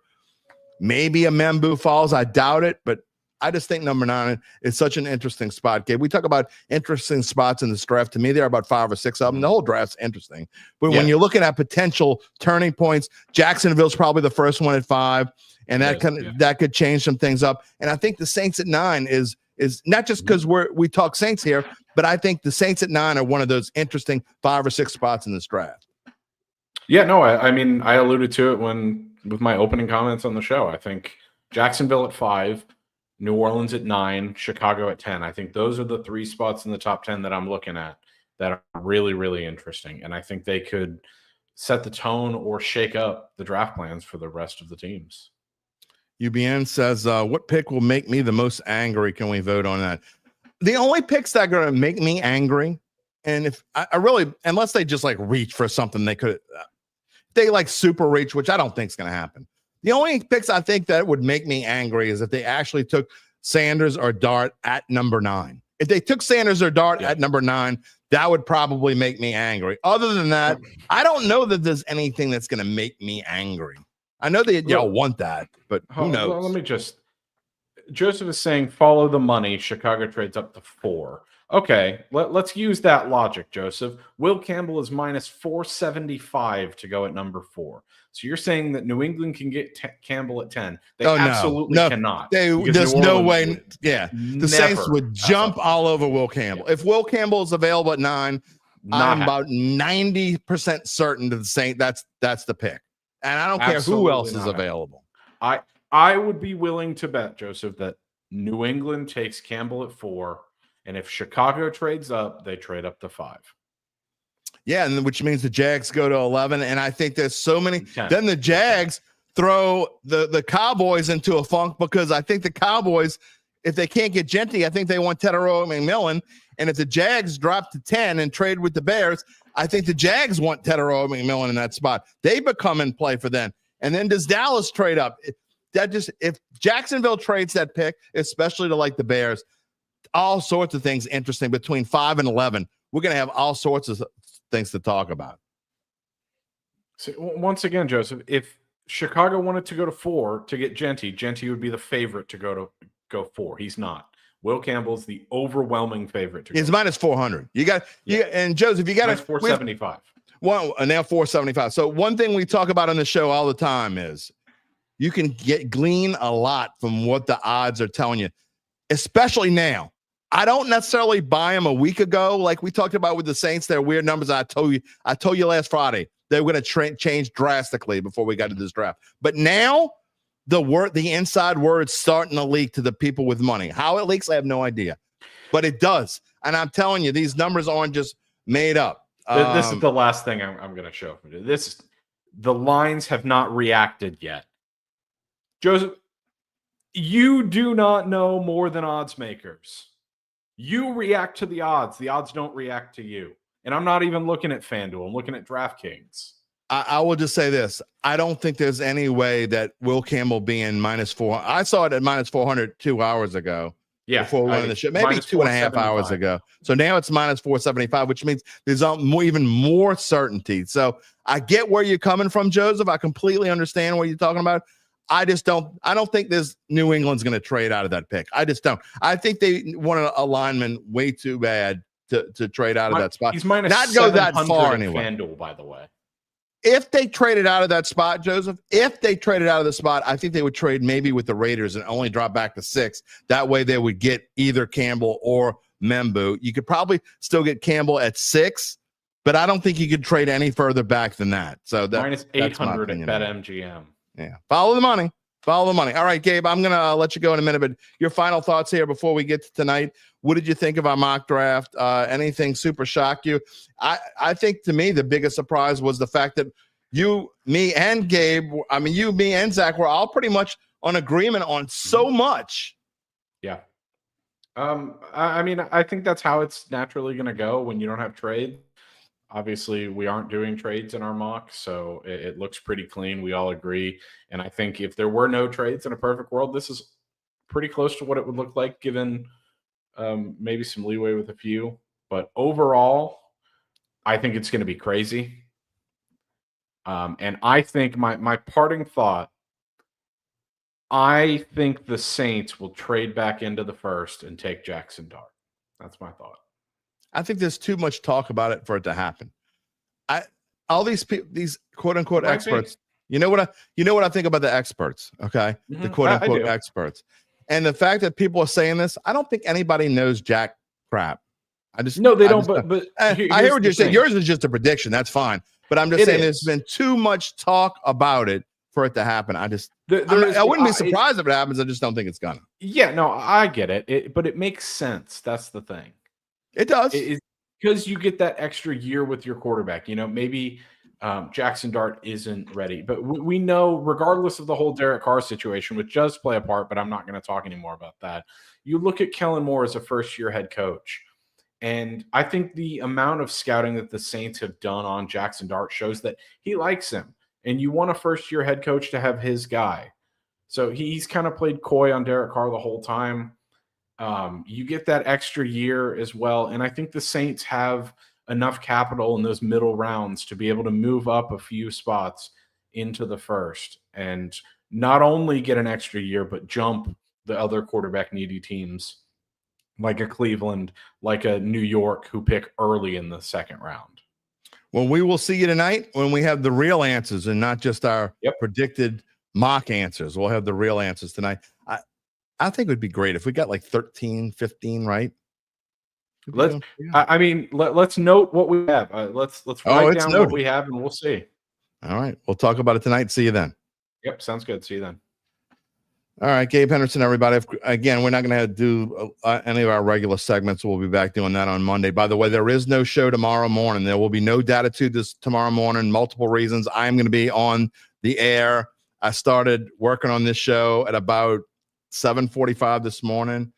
maybe a Membu falls. I doubt it, but I just think number 9 is such an interesting spot. Gabe, we talk about interesting spots in this draft. To me, there are about 5 or 6 of them. The whole draft's interesting. But when you're looking at potential turning points, Jacksonville's probably the first one at 5, and that could change some things up. And I think the Saints at 9 is not just because we talk Saints here, but I think the Saints at 9 are one of those interesting 5 or 6 spots in this draft. Yeah, no, I mean, I alluded to it with my opening comments on the show. I think Jacksonville at 5, New Orleans at 9, Chicago at 10. I think those are the 3 spots in the top 10 that I'm looking at that are really, really interesting. And I think they could set the tone or shake up the draft plans for the rest of the teams. UBN says, what pick will make me the most angry? Can we vote on that? The only picks that are going to make me angry, and if I really, unless they just like reach for something, they like super reach, which I don't think is going to happen. The only picks I think that would make me angry is if they actually took Sanders or Dart at number 9. If they took Sanders or Dart at number 9, that would probably make me angry. Other than that, I don't know that there's anything that's going to make me angry. I know that y'all want that, but who knows? Well, let me just. Joseph is saying follow the money. Chicago trades up to 4. Okay, let's use that logic, Joseph. Will Campbell is minus 475 to go at number 4. So you're saying that New England can get Campbell at 10? They absolutely cannot. There's no way. Yeah, the Saints would jump all over Will Campbell. Yeah. If Will Campbell is available at 9, I'm about 90% certain that the Saints that's the pick. And I don't care who else is available. I would be willing to bet, Joseph, that New England takes Campbell at 4, and if Chicago trades up, they trade up to 5. Yeah, and which means the Jags go to 11. And I think there's so many. 10. Then the Jags throw the Cowboys into a funk because I think the Cowboys, if they can't get Genty, I think they want Tetero McMillan. And if the Jags drop to 10 and trade with the Bears, I think the Jags want Tetero McMillan in that spot. They become in play for then. And then does Dallas trade up? If Jacksonville trades that pick, especially to like the Bears, all sorts of things interesting between 5 and 11. We're going to have all sorts of things to talk about. So once again, Joseph, if Chicago wanted to go to 4 to get Genty would be the favorite to go 4. He's not. Will Campbell's the overwhelming favorite to go. He's minus 400. You got and Joseph, you got minus 475. Well, now 475. So one thing we talk about on the show all the time is you can glean a lot from what the odds are telling you, especially now. I don't necessarily buy them a week ago, like we talked about with the Saints. Their weird numbers. I told you last Friday they were going to change drastically before we got to this draft. But now the inside word's starting to leak to the people with money. How it leaks, I have no idea, but it does. And I'm telling you, these numbers aren't just made up. This is the last thing I'm going to show. The lines have not reacted yet. Joseph, you do not know more than odds makers. You react to the odds. The odds don't react to you. And I'm not even looking at FanDuel. I'm looking at DraftKings. I will just say this. I don't think there's any way that Will Campbell being minus 400. I saw it at minus 400 2 hours ago. Yeah. Before we went on the show. Maybe 2.5 hours ago. So now it's minus 475, which means there's even more certainty. So I get where you're coming from, Joseph. I completely understand what you're talking about. I don't think New England's going to trade out of that pick. I just don't. I think they want a lineman way too bad to trade out of that spot. He's minus not go that far anyway. FanDuel, by the way. If they traded out of that spot, Joseph, if they traded out of the spot, I think they would trade maybe with the Raiders and only drop back to 6. That way they would get either Campbell or Membu. You could probably still get Campbell at 6, but I don't think you could trade any further back than that. So minus 800 at BetMGM. Yeah. Follow the money. Follow the money. All right, Gabe, I'm going to let you go in a minute, but your final thoughts here before we get to tonight. What did you think of our mock draft? Anything super shocked you? I think to me, the biggest surprise was the fact that you, me, and Gabe, you, me, and Zach were all pretty much on agreement on so much. Yeah. I think that's how it's naturally going to go when you don't have trade. Obviously, we aren't doing trades in our mock, so it looks pretty clean. We all agree. And I think if there were no trades in a perfect world, this is pretty close to what it would look like, given maybe some leeway with a few. But overall, I think it's going to be crazy. And I think my parting thought, I think the Saints will trade back into the first and take Jackson Dart. That's my thought. I think there's too much talk about it for it to happen. All these quote unquote experts. You know what I think about the experts. Okay, the quote unquote experts, and the fact that people are saying this. I don't think anybody knows jack crap. No, they don't. But I hear what you're saying. Yours is just a prediction. That's fine. But I'm just saying there's been too much talk about it for it to happen. I wouldn't be surprised if it happens. I just don't think it's gonna. Yeah, no, I get it. But it makes sense. That's the thing. It does. Because you get that extra year with your quarterback. Maybe Jackson Dart isn't ready. But we know, regardless of the whole Derek Carr situation, which does play a part, but I'm not going to talk anymore about that. You look at Kellen Moore as a first-year head coach. And I think the amount of scouting that the Saints have done on Jackson Dart shows that he likes him. And you want a first-year head coach to have his guy. So he's kind of played coy on Derek Carr the whole time. You get that extra year as well. And I think the Saints have enough capital in those middle rounds to be able to move up a few spots into the first and not only get an extra year, but jump the other quarterback needy teams like a Cleveland, like a New York, who pick early in the second round. Well, we will see you tonight when we have the real answers and not just our predicted mock answers. We'll have the real answers tonight. I think it would be great if we got like 13, 15 right. Let's note what we have. Let's write down what we have, and we'll see. All right. We'll talk about it tonight. See you then. Yep. Sounds good. See you then. All right, Gabe Henderson, everybody. Again, we're not going to do any of our regular segments. We'll be back doing that on Monday. By the way, there is no show tomorrow morning. There will be no Dattitude tomorrow morning. Multiple reasons. I'm going to be on the air. I started working on this show at about 7:45 this morning.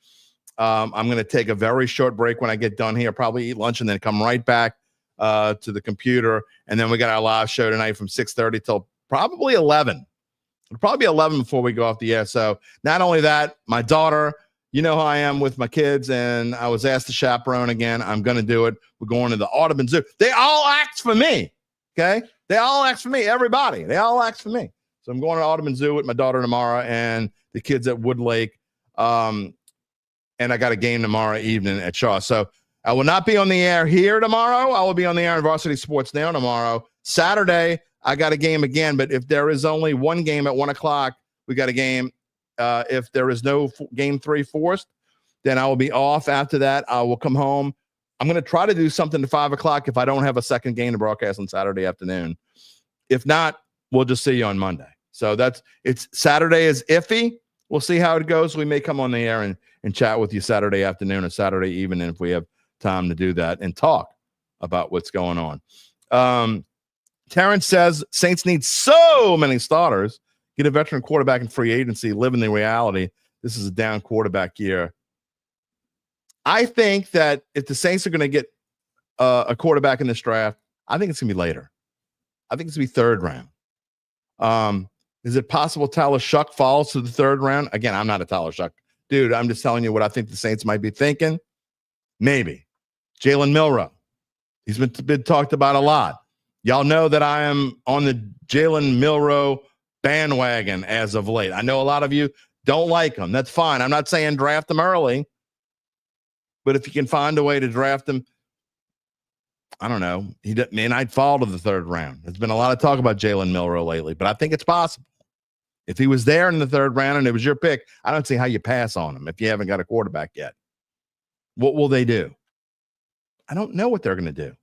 I'm going to take a very short break when I get done here, probably eat lunch, and then come right back to the computer. And then we got our live show tonight from 6:30 till probably 11. It'll probably be 11 before we go off the air. So not only that, my daughter, you know how I am with my kids, and I was asked to chaperone again. I'm going to do it. We're going to the Audubon Zoo. They all asked for me, okay? They all asked for me, everybody. They all asked for me. So I'm going to Audubon Zoo with my daughter tomorrow and the kids at Wood Lake. And I got a game tomorrow evening at Shaw. So I will not be on the air here tomorrow. I will be on the air on Varsity Sports Now tomorrow. Saturday, I got a game again, but if there is only one game at 1 o'clock, we got a game. If there is no game 3 forced, then I will be off after that. I will come home. I'm going to try to do something at 5 o'clock if I don't have a second game to broadcast on Saturday afternoon. If not, we'll just see you on Monday. So it's Saturday is iffy. We'll see how it goes. We may come on the air and chat with you Saturday afternoon or Saturday evening if we have time to do that and talk about what's going on. Terrence says Saints need so many starters. Get a veteran quarterback in free agency. Live in the reality. This is a down quarterback year. I think that if the Saints are going to get a quarterback in this draft, I think it's going to be later. I think it's going to be third round. Is it possible Tyler Shuck falls to the third round? Again, I'm not a Tyler Shuck dude. I'm just telling you what I think the Saints might be thinking. Maybe. Jalen Milroe. He's been talked about a lot. Y'all know that I am on the Jalen Milroe bandwagon as of late. I know a lot of you don't like him. That's fine. I'm not saying draft him early. But if you can find a way to draft him, I don't know. He might fall to the third round. There's been a lot of talk about Jalen Milroe lately, but I think it's possible. If he was there in the third round and it was your pick, I don't see how you pass on him if you haven't got a quarterback yet. What will they do? I don't know what they're going to do.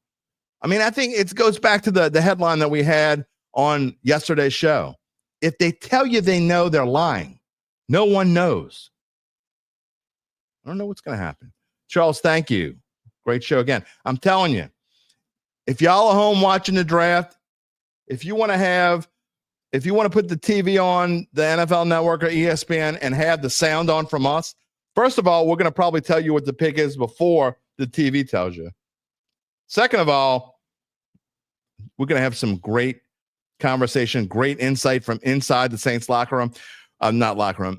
I mean, I think it goes back to the headline that we had on yesterday's show. If they tell you they know, they're lying. No one knows. I don't know what's going to happen. Charles, thank you. Great show again. I'm telling you, if y'all are home watching the draft, if you want to put the TV on the NFL Network or ESPN and have the sound on from us, first of all, we're going to probably tell you what the pick is before the TV tells you. Second of all, we're going to have some great conversation, great insight from inside the Saints locker room.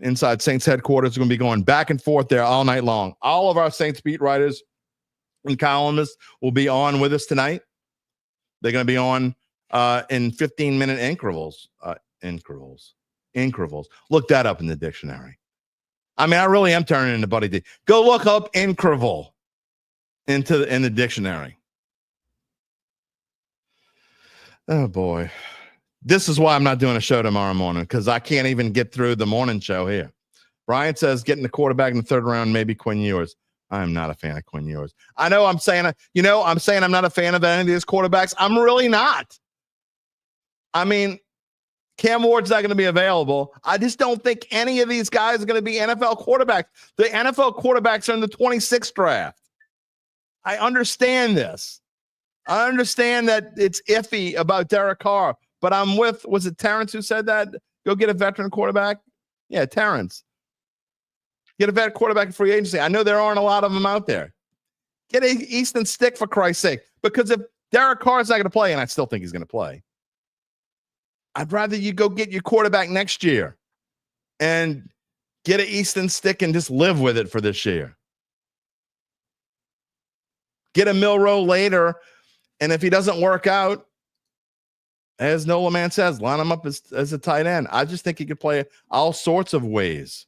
Inside Saints headquarters. We're going to be going back and forth there all night long. All of our Saints beat writers and columnists will be on with us tonight. They're going to be on in 15-minute intervals. Increvals. Look that up in the dictionary. I mean, I really am turning into Buddy D. Go look up increval in the dictionary. Oh, boy. This is why I'm not doing a show tomorrow morning, because I can't even get through the morning show here. Brian says getting the quarterback in the third round, maybe Quinn Ewers. I'm not a fan of Quinn Ewers. I know I'm saying I'm not a fan of any of these quarterbacks. I'm really not. I mean, Cam Ward's not going to be available. I just don't think any of these guys are going to be NFL quarterbacks. The NFL quarterbacks are in the 26th draft. I understand this. I understand that it's iffy about Derek Carr, but was it Terrence who said that? Go get a veteran quarterback? Yeah, Terrence. Get a vet quarterback in free agency. I know there aren't a lot of them out there. Get a Easton Stick, for Christ's sake. Because if Derek Carr's not going to play, and I still think he's going to play, I'd rather you go get your quarterback next year and get an Easton Stick and just live with it for this year. Get a Milroe later, and if he doesn't work out, as Nola Man says, line him up as a tight end. I just think he could play all sorts of ways.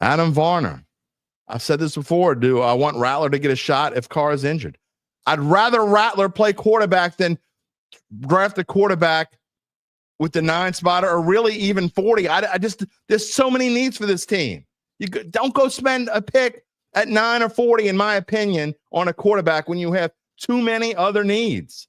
Adam Varner. I've said this before. Do I want Rattler to get a shot if Carr is injured? I'd rather Rattler play quarterback than draft a quarterback with the 9 spotter or really even 40. There's so many needs for this team. Don't go spend a pick at 9 or 40, in my opinion, on a quarterback when you have too many other needs.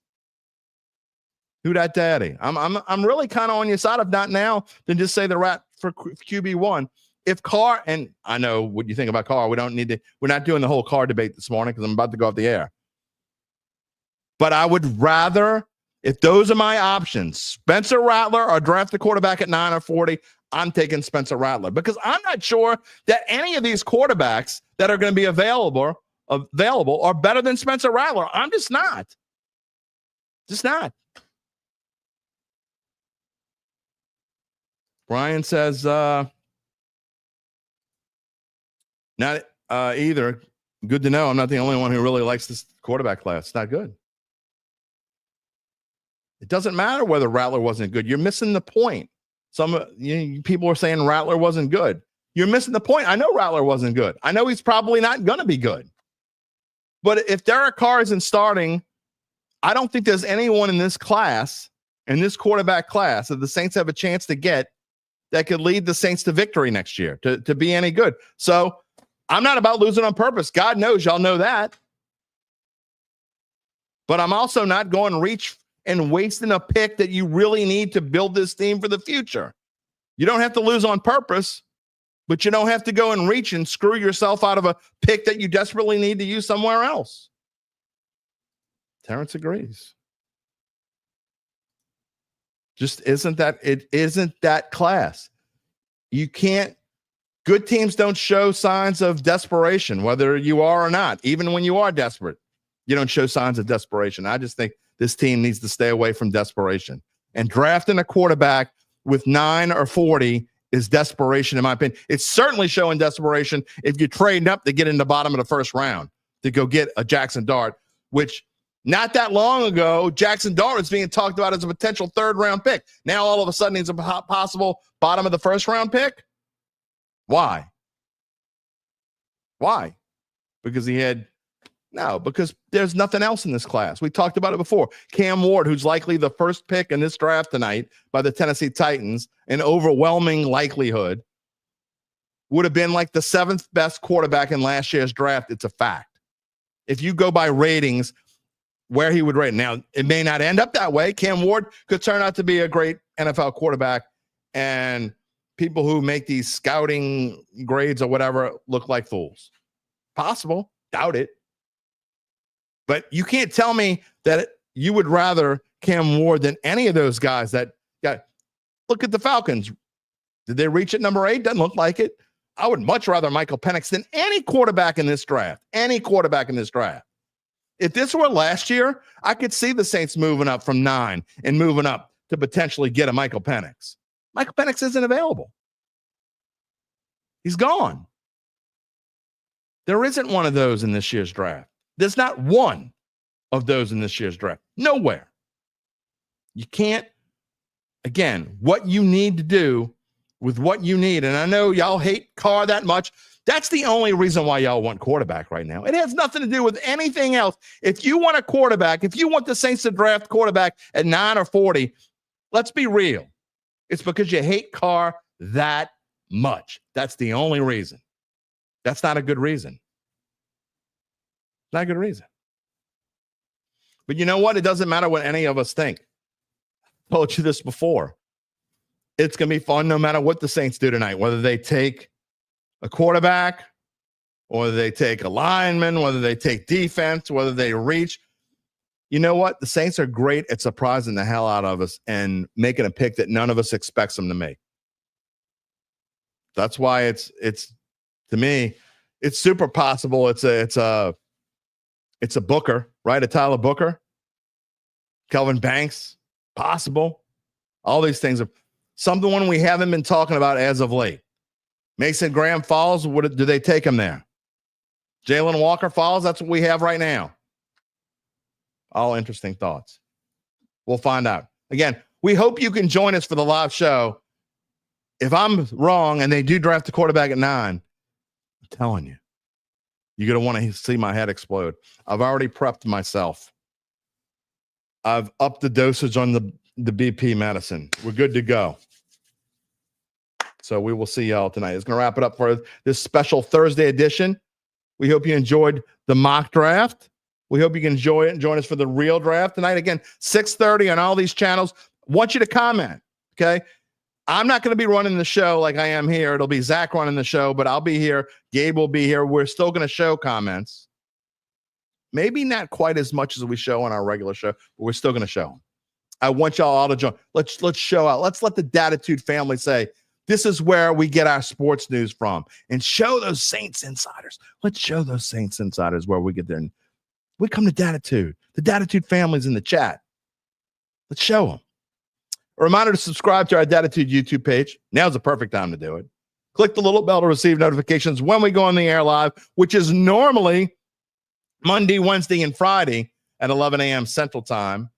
Who dat daddy? I'm really kind of on your side, if not now, then just say the rat for QB1. If Carr, and I know what you think about Carr, we're not doing the whole Carr debate this morning because I'm about to go off the air. But I would rather, if those are my options, Spencer Rattler or draft a quarterback at 9 or 40, I'm taking Spencer Rattler because I'm not sure that any of these quarterbacks that are going to be available are better than Spencer Rattler. I'm just not. Just not. Brian says, not either. Good to know. I'm not the only one who really likes this quarterback class. It's not good. It doesn't matter whether Rattler wasn't good. You're missing the point. Some people are saying Rattler wasn't good. You're missing the point. I know Rattler wasn't good. I know he's probably not going to be good. But if Derek Carr isn't starting, I don't think there's anyone in this class, in this quarterback class, that the Saints have a chance to get that could lead the Saints to victory next year, to be any good. So I'm not about losing on purpose. God knows y'all know that. But I'm also not going to reach and wasting a pick that you really need to build this team for the future. You don't have to lose on purpose, but you don't have to go and reach and screw yourself out of a pick that you desperately need to use somewhere else. Terrence agrees. Just isn't that class. You can't, good teams don't show signs of desperation, whether you are or not. Even when you are desperate, you don't show signs of desperation. I just think this team needs to stay away from desperation. And drafting a quarterback with 9 or 40 is desperation, in my opinion. It's certainly showing desperation if you're trading up to get in the bottom of the first round to go get a Jackson Dart, which not that long ago, Jackson Dart was being talked about as a potential third-round pick. Now, all of a sudden, he's a possible bottom of the first-round pick. Why? Because because there's nothing else in this class. We talked about it before. Cam Ward, who's likely the first pick in this draft tonight by the Tennessee Titans, an overwhelming likelihood, would have been like the 7th best quarterback in last year's draft. It's a fact. If you go by ratings, where he would rate. Now, it may not end up that way. Cam Ward could turn out to be a great NFL quarterback, and people who make these scouting grades or whatever look like fools. Possible. Doubt it. But you can't tell me that you would rather Cam Ward than any of those guys that got. Look at the Falcons. Did they reach at number 8? Doesn't look like it. I would much rather Michael Penix than any quarterback in this draft. If this were last year, I could see the Saints moving up from 9 and moving up to potentially get a Michael Penix. Michael Penix isn't available. He's gone. There isn't one of those in this year's draft. There's not one of those in this year's draft. Nowhere. You can't, again, what you need to do with what you need, and I know y'all hate Carr that much. That's the only reason why y'all want quarterback right now. It has nothing to do with anything else. If you want a quarterback, if you want the Saints to draft quarterback at 9 or 40, let's be real. It's because you hate Carr that much. That's the only reason. That's not a good reason. Not a good reason. But you know what? It doesn't matter what any of us think. I told you this before. It's going to be fun no matter what the Saints do tonight, whether they take a quarterback, or they take a lineman, whether they take defense, whether they reach. You know what? The Saints are great at surprising the hell out of us and making a pick that none of us expects them to make. That's why it's to me, it's super possible. It's a Booker, right? A Tyler Booker, Kelvin Banks, possible. All these things are something we haven't been talking about as of late. Mason Graham falls. Do they take him there? Jalen Walker falls. That's what we have right now. All interesting thoughts. We'll find out. Again, we hope you can join us for the live show. If I'm wrong and they do draft a quarterback at 9, I'm telling you, you're going to want to see my head explode. I've already prepped myself. I've upped the dosage on the BP medicine. We're good to go. So we will see y'all tonight. It's going to wrap it up for this special Thursday edition. We hope you enjoyed the mock draft. We hope you can enjoy it and join us for the real draft tonight. Again, 6:30 on all these channels. Want you to comment, okay? I'm not going to be running the show like I am here. It'll be Zach running the show, but I'll be here. Gabe will be here. We're still going to show comments. Maybe not quite as much as we show on our regular show, but we're still going to show them. I want y'all all to join. Let's show out. Let's let the Dattitude family say, this is where we get our sports news from, and show those Saints insiders. Let's show those Saints insiders where we get there. We come to Dattitude. The Dattitude family's in the chat. Let's show them. A reminder to subscribe to our Dattitude YouTube page. Now's the perfect time to do it. Click the little bell to receive notifications when we go on the air live, which is normally Monday, Wednesday, and Friday at 11 a.m. Central Time.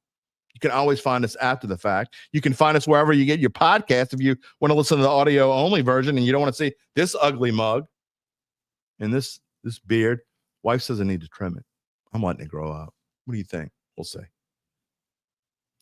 You can always find us after the fact. You can find us wherever you get your podcast if you want to listen to the audio-only version and you don't want to see this ugly mug and this beard. Wife says I need to trim it. I'm letting it grow out. What do you think? We'll see. You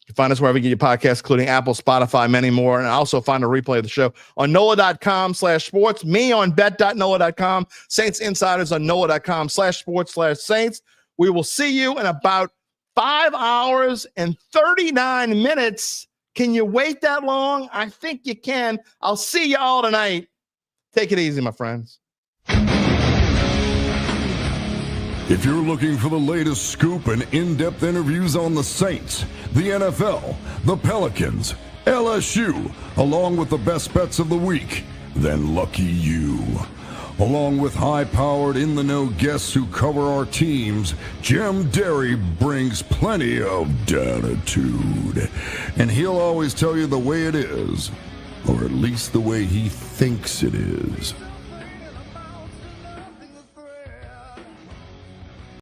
can find us wherever you get your podcasts, including Apple, Spotify, many more. And also find a replay of the show on NOLA.com/sports, me on bet.NOLA.com, Saints Insiders on NOLA.com/sports/Saints. We will see you in about 5 hours and 39 minutes. Can you wait that long? I think you can. I'll see you all tonight. Take it easy, my friends. If you're looking for the latest scoop and in-depth interviews on the Saints, the NFL, the Pelicans, LSU, along with the best bets of the week, then lucky you. Along with high-powered, in-the-know guests who cover our teams, Jim Derry brings plenty of Dattitude. And he'll always tell you the way it is, or at least the way he thinks it is.